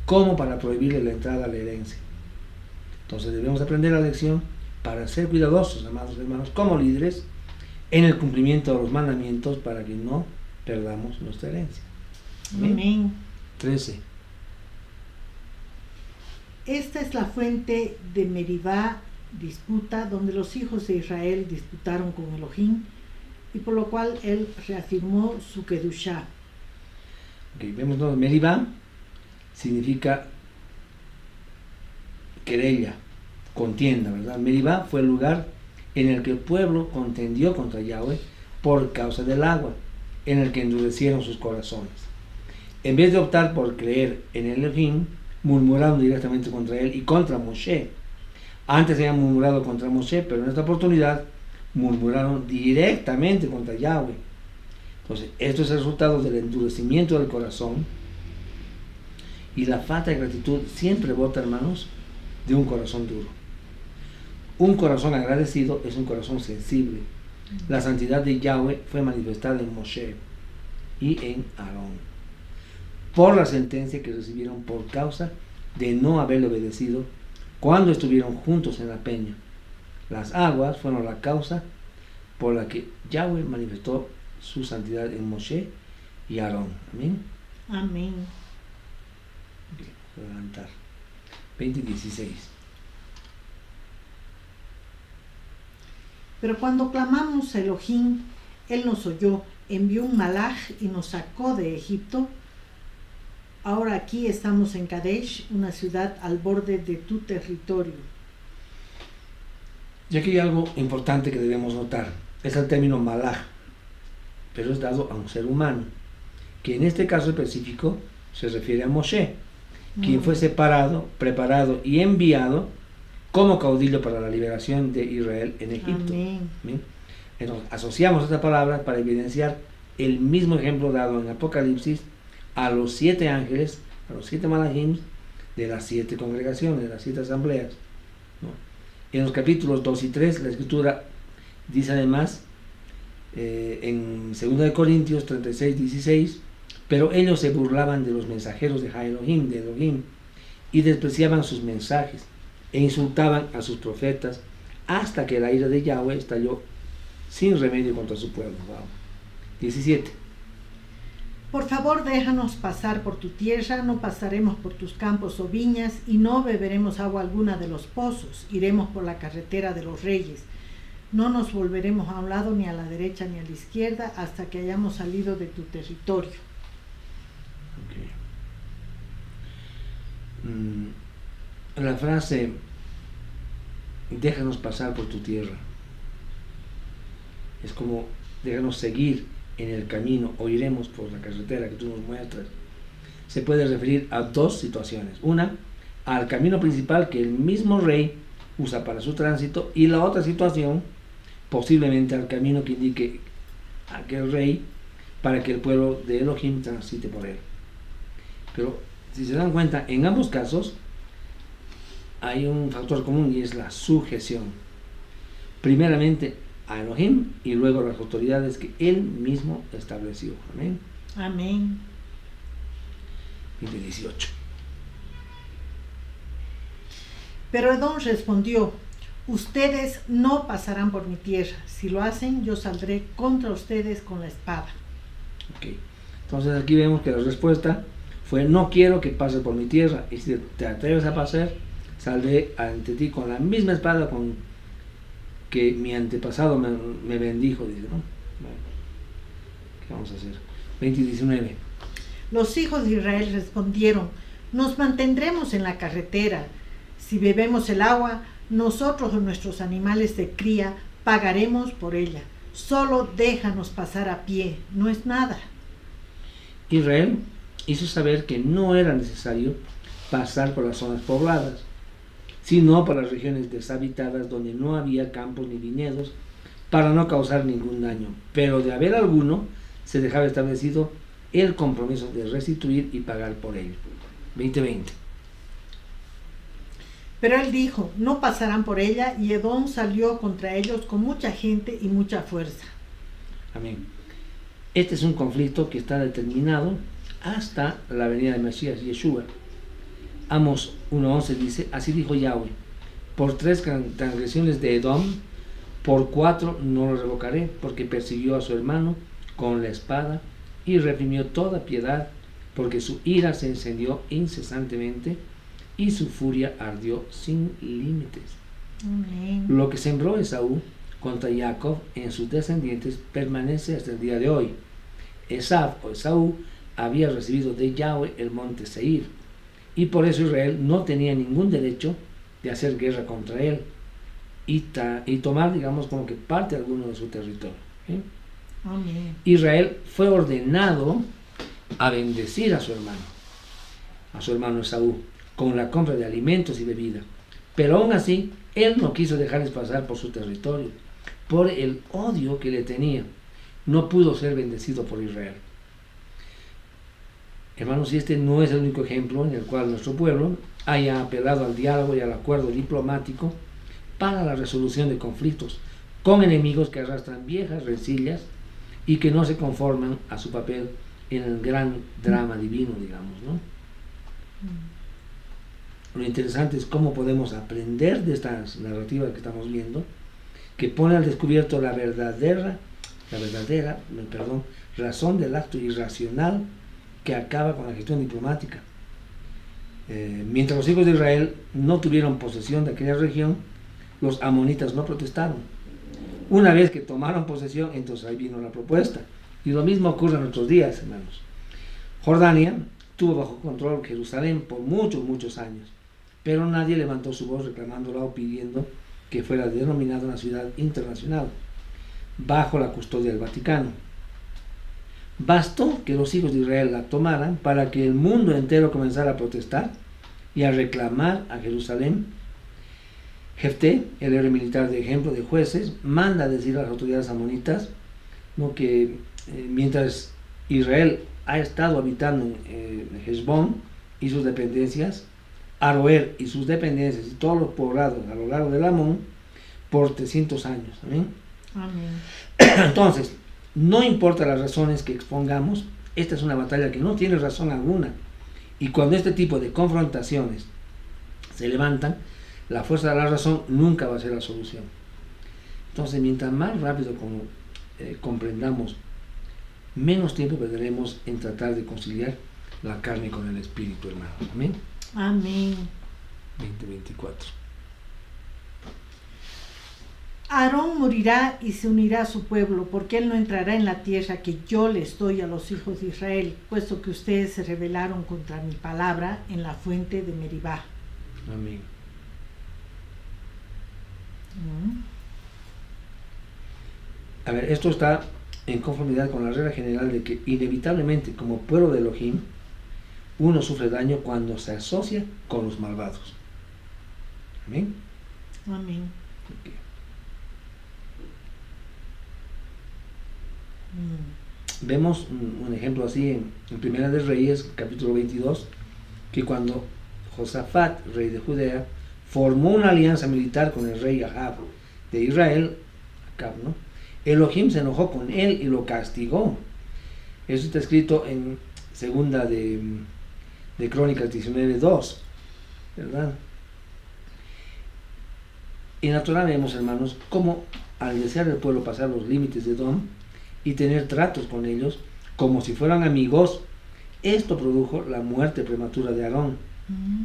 como para prohibirle la entrada a la herencia. Entonces debemos aprender la lección para ser cuidadosos, amados hermanos, como líderes, en el cumplimiento de los mandamientos para que no perdamos nuestra herencia. Amén. 13. Esta es la fuente de Meribá, disputa, donde los hijos de Israel disputaron con Elohim, y por lo cual él reafirmó su Kedushá. Okay, vemos, ¿no? Meribá significa querella, contienda, ¿verdad? Meribá fue el lugar en el que el pueblo contendió contra Yahweh por causa del agua, en el que endurecieron sus corazones. En vez de optar por creer en Elohim, murmuraron directamente contra él y contra Moshe. Antes habían murmurado contra Moshe, pero en esta oportunidad murmuraron directamente contra Yahweh. Entonces, esto es el resultado del endurecimiento del corazón, y la falta de gratitud siempre brota, hermanos, de un corazón duro. Un corazón agradecido es un corazón sensible. La santidad de Yahweh fue manifestada en Moshe y en Aarón, por la sentencia que recibieron por causa de no haberle obedecido cuando estuvieron juntos en la peña. Las aguas fueron la causa por la que Yahweh manifestó su santidad en Moshe y Aarón. Amén. Amén. Voy a levantar. 20:16. Pero cuando clamamos a Elohim, él nos oyó, envió un malaj y nos sacó de Egipto. Ahora aquí estamos en Kadesh, una ciudad al borde de tu territorio. Y aquí hay algo importante que debemos notar. Es el término malaj, pero es dado a un ser humano, que en este caso específico se refiere a Moshe, quien fue separado, preparado y enviado como caudillo para la liberación de Israel en Egipto. Amén. ¿Bien? Entonces, asociamos esta palabra para evidenciar el mismo ejemplo dado en Apocalipsis a los 7 ángeles, a los 7 malajim de las 7 congregaciones, de las 7 asambleas, ¿no? En los capítulos 2 y 3, la Escritura dice además, en 2 Corintios 36:16, pero ellos se burlaban de los mensajeros de Elohim, y despreciaban sus mensajes, e insultaban a sus profetas, hasta que la ira de Yahweh estalló sin remedio contra su pueblo. Wow. 17. Por favor, déjanos pasar por tu tierra, no pasaremos por tus campos o viñas, y no beberemos agua alguna de los pozos. Iremos por la carretera de los reyes. No nos volveremos a un lado, ni a la derecha, ni a la izquierda, hasta que hayamos salido de tu territorio. Okay. La frase, déjanos pasar por tu tierra, es como, déjanos seguir en el camino, o iremos por la carretera que tú nos muestras. Se puede referir a 2 situaciones. Una, al camino principal que el mismo rey usa para su tránsito, y la otra situación, posiblemente al camino que indique aquel rey para que el pueblo de Elohim transite por él. Pero si se dan cuenta, en ambos casos hay un factor común, y es la sujeción. Primeramente a Elohim, y luego a las autoridades que él mismo estableció. Amén. Amén. 18. Pero Edom respondió: ustedes no pasarán por mi tierra. Si lo hacen, yo saldré contra ustedes con la espada. Okay. Entonces aquí vemos que la respuesta fue: no quiero que pases por mi tierra, y si te atreves a pasar, saldré ante ti con la misma espada con que mi antepasado me bendijo, dice, ¿no? Bueno, ¿qué vamos a hacer? 20:19. Los hijos de Israel respondieron: nos mantendremos en la carretera. Si bebemos el agua, nosotros o nuestros animales de cría pagaremos por ella. Solo déjanos pasar a pie, no es nada. Israel hizo saber que no era necesario pasar por las zonas pobladas, sino por las regiones deshabitadas donde no había campos ni viñedos, para no causar ningún daño. Pero de haber alguno, se dejaba establecido el compromiso de restituir y pagar por ello. 20:20. Pero él dijo: no pasarán por ella, y Edom salió contra ellos con mucha gente y mucha fuerza. Amén. Este es un conflicto que está determinado hasta la venida de Mesías, Yeshua. Amos 1:11 dice: así dijo Yahweh, por 3 transgresiones de Edom, Por 4 no lo revocaré, porque persiguió a su hermano con la espada y reprimió toda piedad, porque su ira se encendió incesantemente y su furia ardió sin límites. Amén. Lo que sembró Esaú contra Jacob en sus descendientes permanece hasta el día de hoy. Esaú había recibido de Yahweh el monte Seir, y por eso Israel no tenía ningún derecho de hacer guerra contra él y tomar, digamos, como que parte alguno de su territorio. Amén. Israel fue ordenado a bendecir a su hermano Esaú, con la compra de alimentos y bebida, pero aún así él no quiso dejarles pasar por su territorio, por el odio que le tenía. No pudo ser bendecido por Israel. Hermanos, y este no es el único ejemplo en el cual nuestro pueblo haya apelado al diálogo y al acuerdo diplomático para la resolución de conflictos con enemigos que arrastran viejas rencillas y que no se conforman a su papel en el gran drama divino, digamos, ¿no? Lo interesante es cómo podemos aprender de estas narrativas que estamos viendo, que pone al descubierto la verdadera razón del acto irracional que acaba con la gestión diplomática. Mientras los hijos de Israel no tuvieron posesión de aquella región, los amonitas no protestaron. Una vez que tomaron posesión, entonces ahí vino la propuesta. Y lo mismo ocurre en nuestros días, hermanos. Jordania tuvo bajo control Jerusalén por muchos años, pero nadie levantó su voz reclamándola o pidiendo que fuera denominada una ciudad internacional bajo la custodia del Vaticano. Bastó que los hijos de Israel la tomaran para que el mundo entero comenzara a protestar y a reclamar a Jerusalén. Jefté, el héroe militar de ejemplo de Jueces, manda a decir a las autoridades amonitas, ¿no?, que mientras Israel ha estado habitando en Hezbón y sus dependencias, Aroer y sus dependencias y todos los poblados a lo largo del Amón, por 300 años. ¿Amén? Amén. Entonces, no importa las razones que expongamos, esta es una batalla que no tiene razón alguna. Y cuando este tipo de confrontaciones se levantan, la fuerza de la razón nunca va a ser la solución. Entonces, mientras más rápido comprendamos, menos tiempo perderemos en tratar de conciliar la carne con el espíritu, hermano. Amén. Amén. 20:24. Aarón morirá y se unirá a su pueblo, porque él no entrará en la tierra que yo les doy a los hijos de Israel, puesto que ustedes se rebelaron contra mi palabra en la fuente de Meribá. Amén. A ver, esto está en conformidad con la regla general de que inevitablemente, como pueblo de Elohim, uno sufre daño cuando se asocia con los malvados. Amén. Amén. Okay. Vemos un ejemplo así en Primera de Reyes, capítulo 22, que cuando Josafat, rey de Judea, formó una alianza militar con el rey Ahab de Israel, Acab, ¿no?, Elohim se enojó con él y lo castigó. Eso está escrito en segunda de Crónicas 19:2, ¿verdad? En la Torah vemos, hermanos, cómo al desear el pueblo pasar los límites de Edom y tener tratos con ellos como si fueran amigos, esto produjo la muerte prematura de Aarón.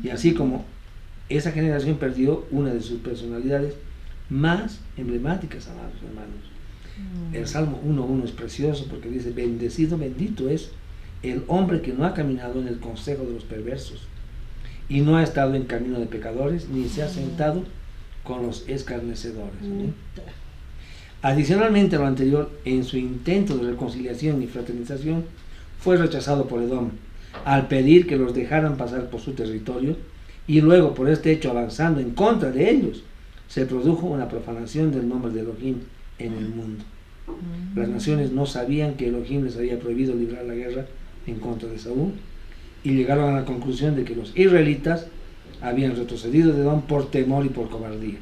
Y así como esa generación perdió una de sus personalidades más emblemáticas, amados hermanos. El Salmo 1:1 es precioso porque dice: bendecido, bendito es el hombre que no ha caminado en el consejo de los perversos y no ha estado en camino de pecadores, ni se ha sentado con los escarnecedores. ¿Sí? Adicionalmente a lo anterior, en su intento de reconciliación y fraternización, fue rechazado por Edom al pedir que los dejaran pasar por su territorio, y luego, por este hecho, avanzando en contra de ellos, se produjo una profanación del nombre de Elohim en el mundo. Las naciones no sabían que Elohim les había prohibido librar la guerra en contra de Saúl, y llegaron a la conclusión de que los israelitas habían retrocedido de Edom por temor y por cobardía.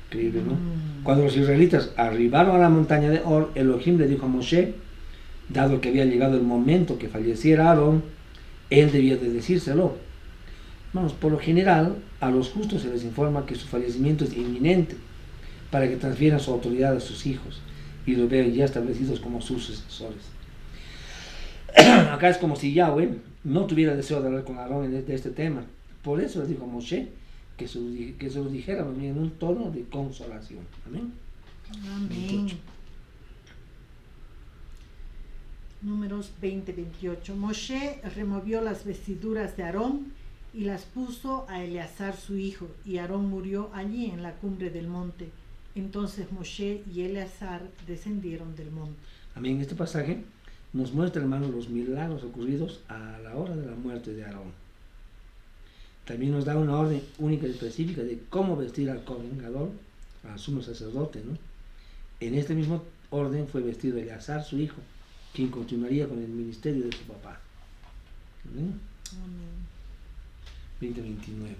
Increíble, ¿no? Cuando los israelitas arribaron a la montaña de Or, Elohim le dijo a Moshe, dado que había llegado el momento que falleciera Aarón, él debía de decírselo. Vamos, por lo general, a los justos se les informa que su fallecimiento es inminente, para que transfieran su autoridad a sus hijos y los vean ya establecidos como sus sucesores. Acá es como si Yahweh no tuviera deseo de hablar con Aarón de este tema. Por eso le dijo a Moshe que se lo dijera en un tono de consolación. Amén. Amén. 28. Números 20-28. Moshe removió las vestiduras de Aarón y las puso a Eleazar su hijo, y Aarón murió allí en la cumbre del monte. Entonces Moshe y Eleazar descendieron del monte. Amén. Este pasaje nos muestra, hermanos, los milagros ocurridos a la hora de la muerte de Aarón. También nos da una orden única y específica de cómo vestir al Cohen Gadol, al sumo sacerdote, ¿no? En este mismo orden fue vestido Eleazar, su hijo, quien continuaría con el ministerio de su papá. ¿Amén? Amén. 20:29.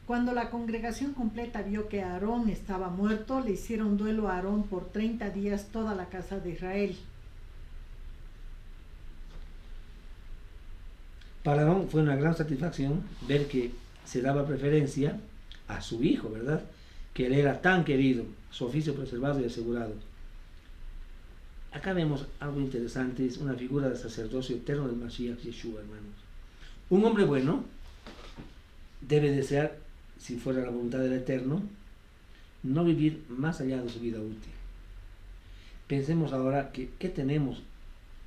Cuando la congregación completa vio que Aarón estaba muerto, le hicieron duelo a Aarón por 30 días toda la casa de Israel. Para Aarón fue una gran satisfacción ver que se daba preferencia a su hijo, ¿verdad? Que él era tan querido, su oficio preservado y asegurado. Acá vemos algo interesante, es una figura de sacerdocio eterno del Mashiach Yeshua, hermanos. Un hombre bueno debe desear, si fuera la voluntad del Eterno, no vivir más allá de su vida útil. Pensemos ahora que, ¿qué tenemos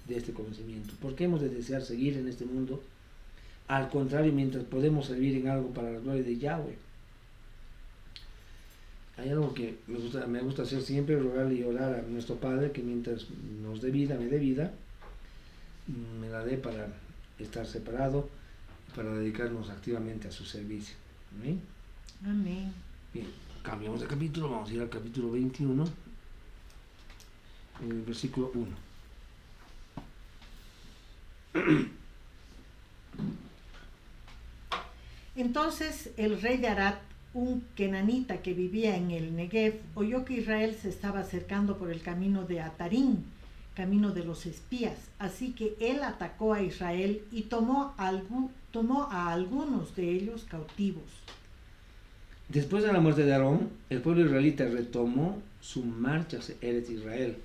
de este conocimiento? ¿Por qué hemos de desear seguir en este mundo? Al contrario, mientras podemos servir en algo para la gloria de Yahweh. Hay algo que me gusta hacer siempre, rogarle y orar a nuestro Padre, que mientras nos dé vida, me dé vida, me la dé para estar separado, para dedicarnos activamente a su servicio. ¿Amén? Amén. Bien, cambiamos de capítulo, vamos a ir al capítulo 21, en el versículo 1. Entonces el rey de Arad, un kenanita que vivía en el Negev, oyó que Israel se estaba acercando por el camino de Atarín, camino de los espías. Así que él atacó a Israel y tomó a algunos de ellos cautivos. Después de la muerte de Aarón, el pueblo israelita retomó su marcha hacia Eretz Israel,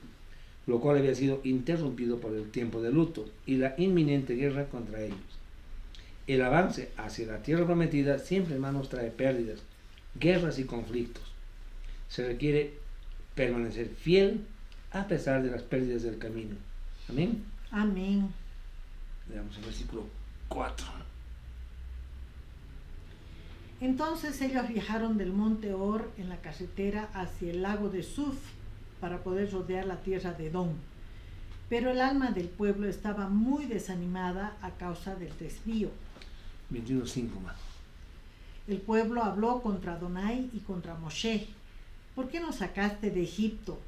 lo cual había sido interrumpido por el tiempo de luto y la inminente guerra contra ellos. El avance hacia la tierra prometida siempre, hermanos, trae pérdidas, guerras y conflictos. Se requiere permanecer fiel a pesar de las pérdidas del camino. Amén. Amén. Veamos el versículo 4. Entonces ellos viajaron del monte Or en la carretera hacia el lago de Suf para poder rodear la tierra de Edom. Pero el alma del pueblo estaba muy desanimada a causa del desvío. 21:5 más. El pueblo habló contra Adonai y contra Moshe. ¿Por qué nos sacaste de Egipto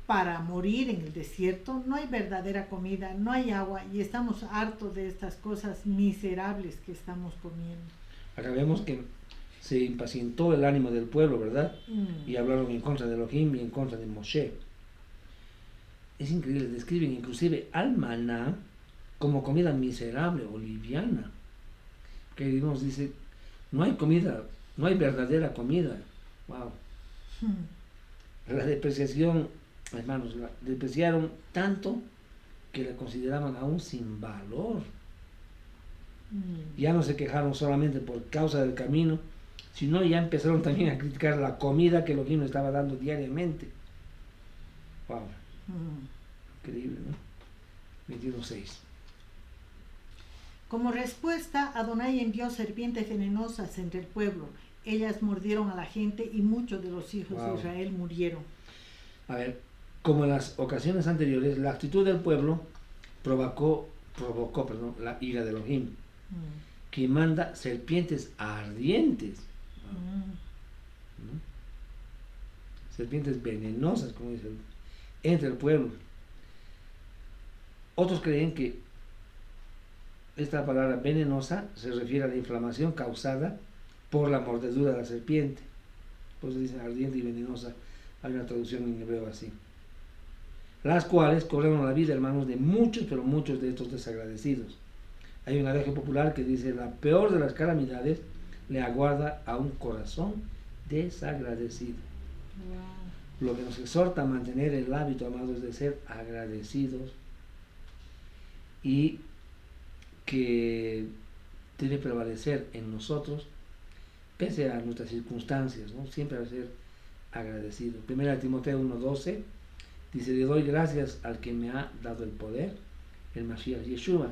para morir en el desierto? No hay verdadera comida, no hay agua y estamos hartos de estas cosas miserables que estamos comiendo. Acá vemos que se impacientó el ánimo del pueblo, ¿verdad? Y hablaron en contra de Elohim y en contra de Moshe. Es increíble, describen inclusive al maná como comida miserable o liviana. Que Dios dice, no hay comida, no hay verdadera comida. Wow. La depreciación, hermanos, la depreciaron tanto que la consideraban aún sin valor. Ya no se quejaron solamente por causa del camino, sino ya empezaron también a criticar la comida que Elohim estaba dando diariamente. Wow. Increíble, ¿no? 22:6. Como respuesta, Adonai envió serpientes venenosas entre el pueblo. Ellas mordieron a la gente y muchos de los hijos de Israel murieron. A ver, como en las ocasiones anteriores, la actitud del pueblo provocó la ira de Elohim, que manda serpientes ardientes. Serpientes venenosas, como dicen, entre el pueblo. Otros creen que esta palabra venenosa se refiere a la inflamación causada por la mordedura de la serpiente. Por eso dicen ardiente y venenosa. Hay una traducción en hebreo así. Las cuales cobraron la vida, hermanos, de muchos, pero muchos de estos desagradecidos. Hay un adagio popular que dice: la peor de las calamidades le aguarda a un corazón desagradecido. Wow. Lo que nos exhorta a mantener el hábito, amados, de ser agradecidos, y que debe prevalecer en nosotros, pese a nuestras circunstancias, ¿no? Siempre a ser agradecido. 1 Timoteo 1:12 dice: le doy gracias al que me ha dado el poder, el Mashiach Yeshua,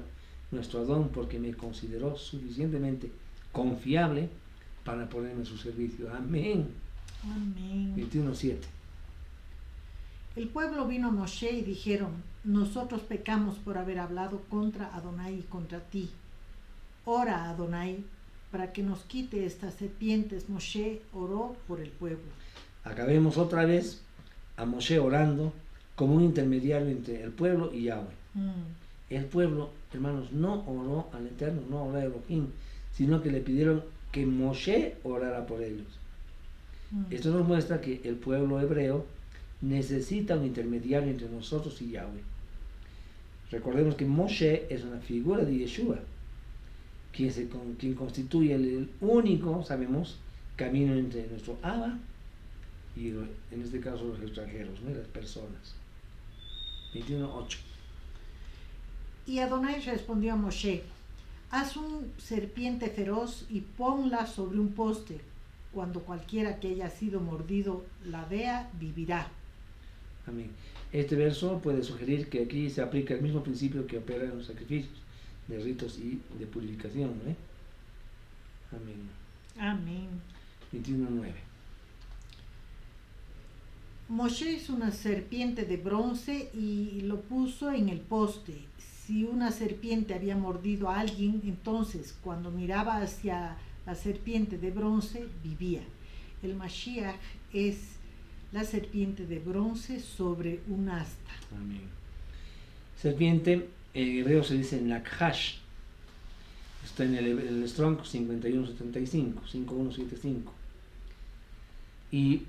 nuestro Adón, porque me consideró suficientemente confiable para ponerme a su servicio. Amén. Amén. 21:7. El pueblo vino a Moshe y dijeron: nosotros pecamos por haber hablado contra Adonai y contra ti. Ora a Adonai para que nos quite estas serpientes. Moshe oró por el pueblo. Acá vemos otra vez a Moshe orando como un intermediario entre el pueblo y Yahweh. El pueblo, hermanos, no oró al Eterno, no oró a Elohim, sino que le pidieron que Moshe orara por ellos. Esto nos muestra que el pueblo hebreo necesita un intermediario entre nosotros y Yahweh. Recordemos que Moshe es una figura de Yeshua, quien constituye el único, sabemos, camino entre nuestro Abba y, en este caso, los extranjeros, ¿no? Las personas. 21:8. Y Adonai respondió a Moshe: haz una serpiente feroz y ponla sobre un poste. Cuando cualquiera que haya sido mordido la vea, vivirá. Amén. Este verso puede sugerir que aquí se aplica el mismo principio que opera en los sacrificios de ritos y de purificación, ¿eh? Amén. Amén. 21:9. Moshe hizo una serpiente de bronce y lo puso en el poste. Si una serpiente había mordido a alguien, entonces cuando miraba hacia la serpiente de bronce, vivía. El Mashiach es la serpiente de bronce sobre un asta. Amén. Serpiente, en hebreo se dice nakhash. Está en el Strong 5175, 5175. Y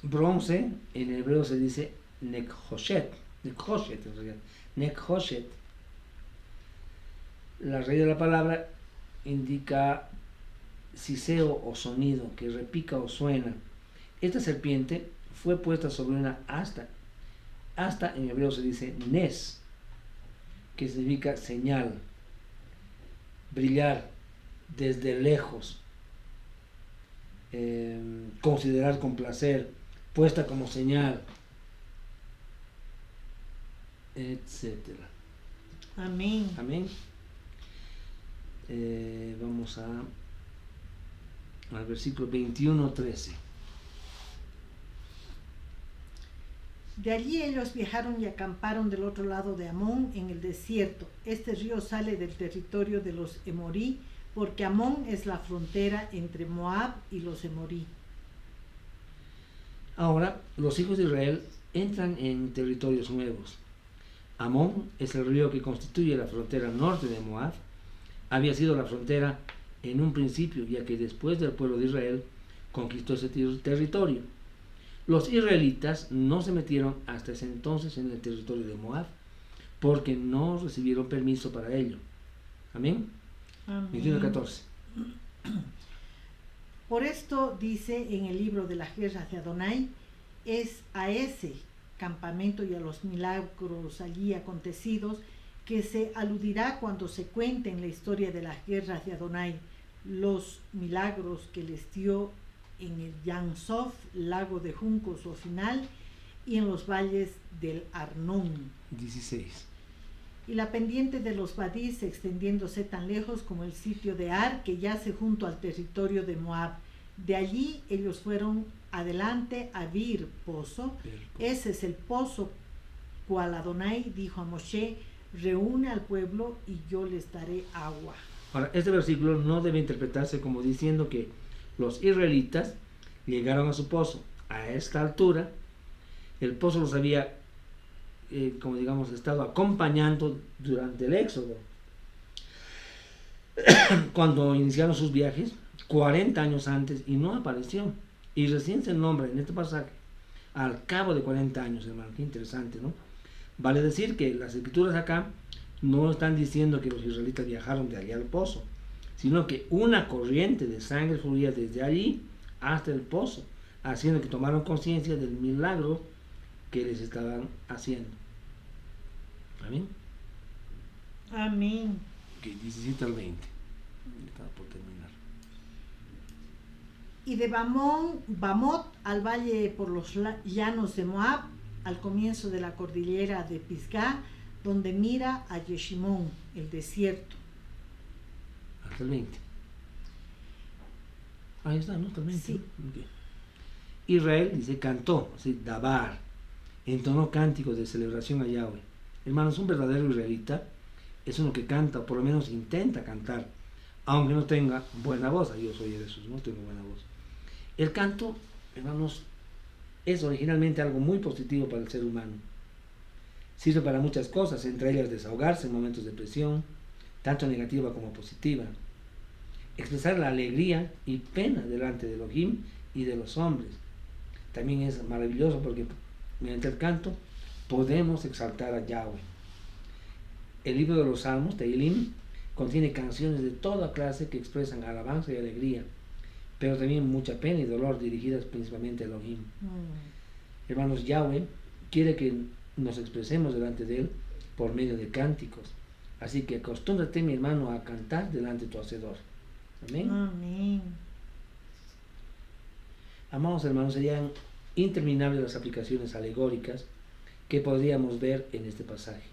bronce, en hebreo se dice nekhoshet en realidad. Nekhoshet. La raíz de la palabra indica siseo o sonido, que repica o suena. Esta serpiente fue puesta sobre una asta. Asta en hebreo se dice nes, que significa señal, brillar desde lejos, considerar con placer, puesta como señal, etcétera. Amén. Amén. Vamos al versículo 21:13. De allí ellos viajaron y acamparon del otro lado de Amón, en el desierto. Este río sale del territorio de los Emorí, porque Amón es la frontera entre Moab y los Emorí. Ahora, los hijos de Israel entran en territorios nuevos. Amón es el río que constituye la frontera norte de Moab. Había sido la frontera en un principio, ya que después del pueblo de Israel conquistó ese territorio. Los israelitas no se metieron hasta ese entonces en el territorio de Moab, porque no recibieron permiso para ello. Amén. 21:14. Por esto dice en el libro de las guerras de Adonai: es a ese campamento y a los milagros allí acontecidos que se aludirá cuando se cuente en la historia de las guerras de Adonai, los milagros que les dio en el Yam Sof, lago de juncos o final, y en los valles del Arnón. 16. Y la pendiente de los Badís extendiéndose tan lejos como el sitio de Ar, que yace junto al territorio de Moab. De allí ellos fueron adelante a Vir, pozo. Ese es el pozo cual Adonai dijo a Moshe: reúne al pueblo y yo les daré agua. Ahora, este versículo no debe interpretarse como diciendo que los israelitas llegaron a su pozo. A esta altura, el pozo los había, como digamos, estado acompañando durante el éxodo. Cuando iniciaron sus viajes, 40 años antes, y no apareció. Y recién se nombra en este pasaje, al cabo de 40 años, hermano. Qué interesante, ¿no? Vale decir que las escrituras acá no están diciendo que los israelitas viajaron de allá al pozo, sino que una corriente de sangre fluía desde allí hasta el pozo, haciendo que tomaron conciencia del milagro que les estaban haciendo. Amén. Amén. Ok, 17 al 20. Estaba por terminar. Y de Bamot al valle por los llanos de Moab, al comienzo de la cordillera de Pisgah, donde mira a Yeshimón, el desierto. Hasta el 20. Ahí está, ¿no? Hasta el 20. Sí. Okay. Israel, dice, cantó, así, Dabar, entonó cánticos de celebración a Yahweh. Hermanos, un verdadero israelita es uno que canta, o por lo menos intenta cantar, aunque no tenga buena voz. Yo soy de esos, no tengo buena voz. El canto, hermanos, es originalmente algo muy positivo para el ser humano. Sirve para muchas cosas, entre ellas desahogarse en momentos de presión, tanto negativa como positiva. Expresar la alegría y pena delante de Elohim y de los hombres. También es maravilloso porque mediante el canto podemos exaltar a Yahweh. El libro de los Salmos, Tehilim, contiene canciones de toda clase que expresan alabanza y alegría, pero también mucha pena y dolor dirigidas principalmente a Elohim. Hermanos, Yahweh quiere que nos expresemos delante de Él por medio de cánticos. Así que acostúmbrate, mi hermano, a cantar delante de tu Hacedor. Amén. Amén. Amados hermanos, serían interminables las aplicaciones alegóricas que podríamos ver en este pasaje.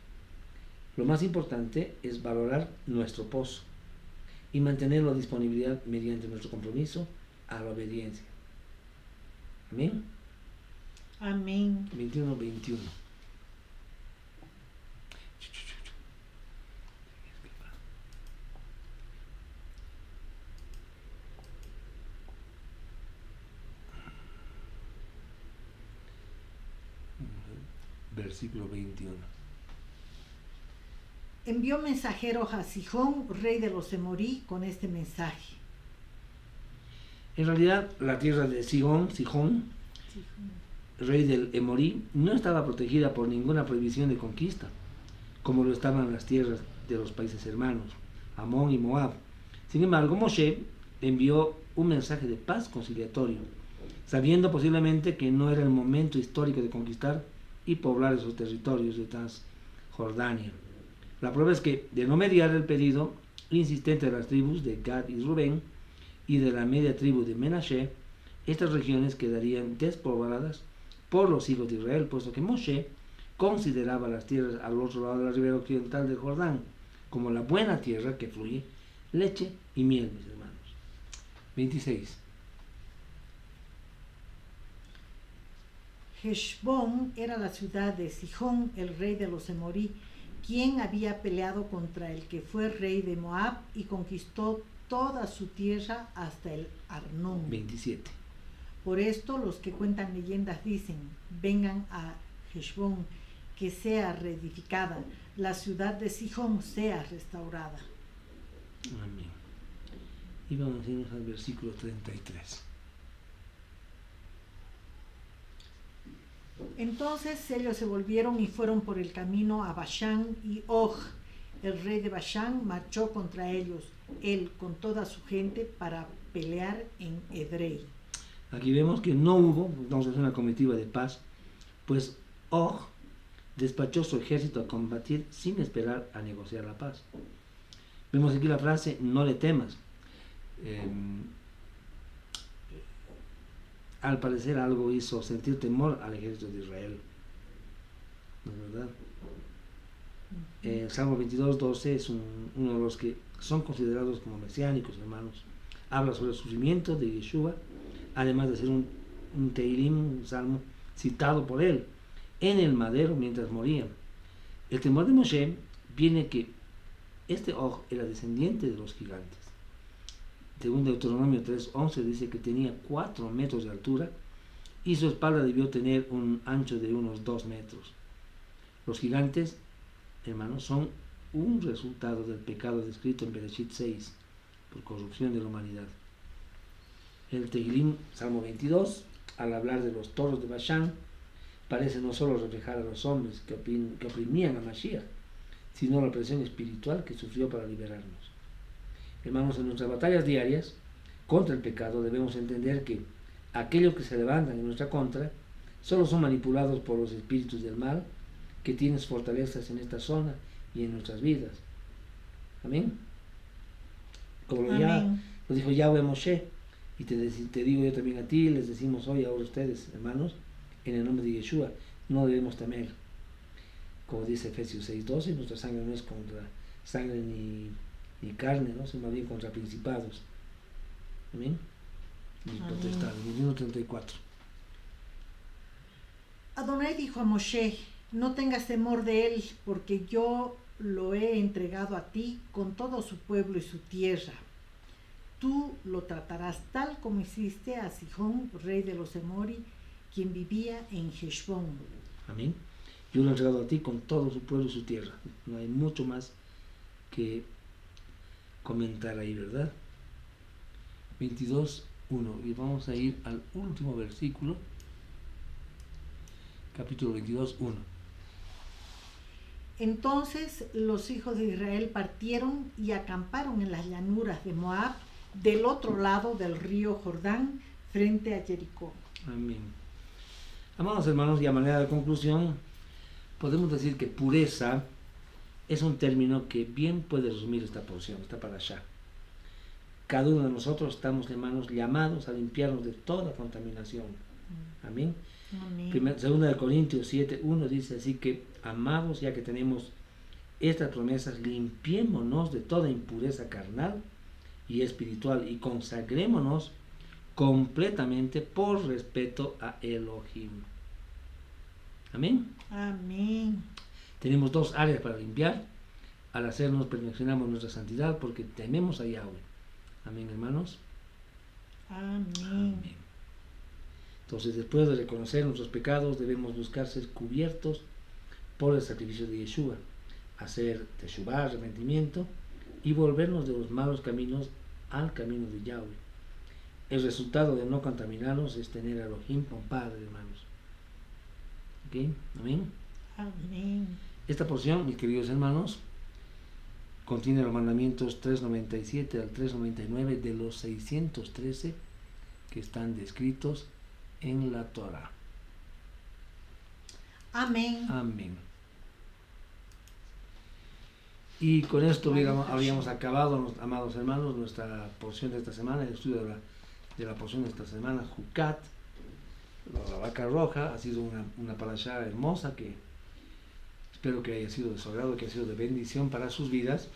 Lo más importante es valorar nuestro pozo y mantenerlo a disponibilidad mediante nuestro compromiso a la obediencia. Amén. Amén. 21-21. Versículo 21. Envió mensajeros a Sihón, rey de los Emorí, con este mensaje. En realidad, la tierra de Sihón, rey del Emorí, no estaba protegida por ninguna prohibición de conquista, como lo estaban las tierras de los países hermanos, Amón y Moab. Sin embargo, Moshe envió un mensaje de paz conciliatorio, sabiendo posiblemente que no era el momento histórico de conquistar y poblar esos territorios de Transjordania. La prueba es que, de no mediar el pedido insistente de las tribus de Gad y Rubén y de la media tribu de Menashe, estas regiones quedarían despobladas por los hijos de Israel, puesto que Moshe consideraba las tierras al otro lado de la ribera occidental del Jordán como la buena tierra que fluye leche y miel, mis hermanos. 26. Heshbón era la ciudad de Sihón, el rey de los Emorí, quien había peleado contra el que fue rey de Moab y conquistó toda su tierra hasta el Arnón. 27. Por esto los que cuentan leyendas dicen, vengan a Heshbón, que sea reedificada, la ciudad de Sihón sea restaurada. Amén. Y vamos a irnos al versículo 33. Entonces ellos se volvieron y fueron por el camino a Bashán, y Og, el rey de Bashán, marchó contra ellos, él con toda su gente, para pelear en Edrei. Aquí vemos que no hubo entonces una comitiva de paz, pues Og despachó su ejército a combatir sin esperar a negociar la paz. Vemos aquí la frase, no le temas. Al parecer algo hizo sentir temor al ejército de Israel. ¿No es verdad? El Salmo 22:12 es uno de los que son considerados como mesiánicos, hermanos. Habla sobre el sufrimiento de Yeshua, además de ser un Tehilim, un salmo citado por él en el madero mientras moría. El temor de Moshe viene que este Og era descendiente de los gigantes. Según Deuteronomio 3:11 dice que tenía 4 metros de altura y su espalda debió tener un ancho de unos 2 metros. Los gigantes, hermanos, son un resultado del pecado descrito en Bereshit 6 por corrupción de la humanidad. El Tehilim, Salmo 22, al hablar de los toros de Bashán, parece no solo reflejar a los hombres que oprimían a Mashiach, sino la presión espiritual que sufrió para liberarnos. Hermanos, en nuestras batallas diarias contra el pecado, debemos entender que aquellos que se levantan en nuestra contra solo son manipulados por los espíritus del mal que tienen fortalezas en esta zona y en nuestras vidas. Amén. Como ya lo dijo Yahweh a Moshe, y te digo yo también a ti, les decimos hoy ahora ustedes, hermanos, en el nombre de Yeshua, no debemos temer. Como dice Efesios 6:12, nuestra sangre no es contra sangre ni carne, ¿no? Sino más bien contra principados. Amén. Ni potestades. 1:34. Adonai dijo a Moshe: no tengas temor de él, porque yo lo he entregado a ti con todo su pueblo y su tierra. Tú lo tratarás tal como hiciste a Sihón, rey de los Emori, quien vivía en Heshbón. Amén. Yo lo he entregado a ti con todo su pueblo y su tierra. No hay mucho más que comentar ahí, ¿verdad? 22:1. Y vamos a ir al último versículo. Capítulo 22:1. Entonces los hijos de Israel partieron y acamparon en las llanuras de Moab, del otro lado del río Jordán, frente a Jericó. Amén. Amados hermanos, y a manera de conclusión, podemos decir que pureza es un término que bien puede resumir esta porción, esta parashá. Cada uno de nosotros estamos, hermanos, llamados a limpiarnos de toda contaminación. Amén. Amén. Segunda de Corintios 7:1 dice así que, amados, ya que tenemos estas promesas, limpiémonos de toda impureza carnal y espiritual y consagrémonos completamente por respeto a Elohim. Amén. Amén. Tenemos dos áreas para limpiar. Al hacernos perfeccionamos nuestra santidad porque tememos a Yahweh. Amén, hermanos. Amén. Amén. Entonces, después de reconocer nuestros pecados, debemos buscar ser cubiertos por el sacrificio de Yeshua, hacer teshuvah, arrepentimiento, y volvernos de los malos caminos al camino de Yahweh. El resultado de no contaminarnos es tener a Elohim como Padre, hermanos. ¿Ok? Amén. Amén. Esta porción, mis queridos hermanos, contiene los mandamientos 397 al 399 de los 613 que están descritos en la Torah. Amén. Amén. Y con esto habíamos acabado, amados hermanos, nuestra porción de esta semana, el estudio de la porción de esta semana, Jucat, la vaca roja. Ha sido una parashá hermosa que espero que haya sido de su agrado, que haya sido de bendición para sus vidas.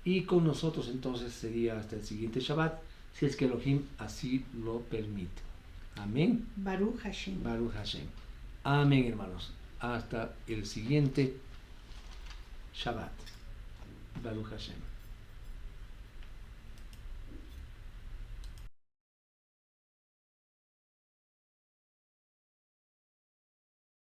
Y con nosotros entonces sería hasta el siguiente Shabbat, si es que Elohim así lo permite. Amén. Baruch Hashem. Baruch Hashem. Amén, hermanos. Hasta el siguiente Shabbat. Baruch Hashem.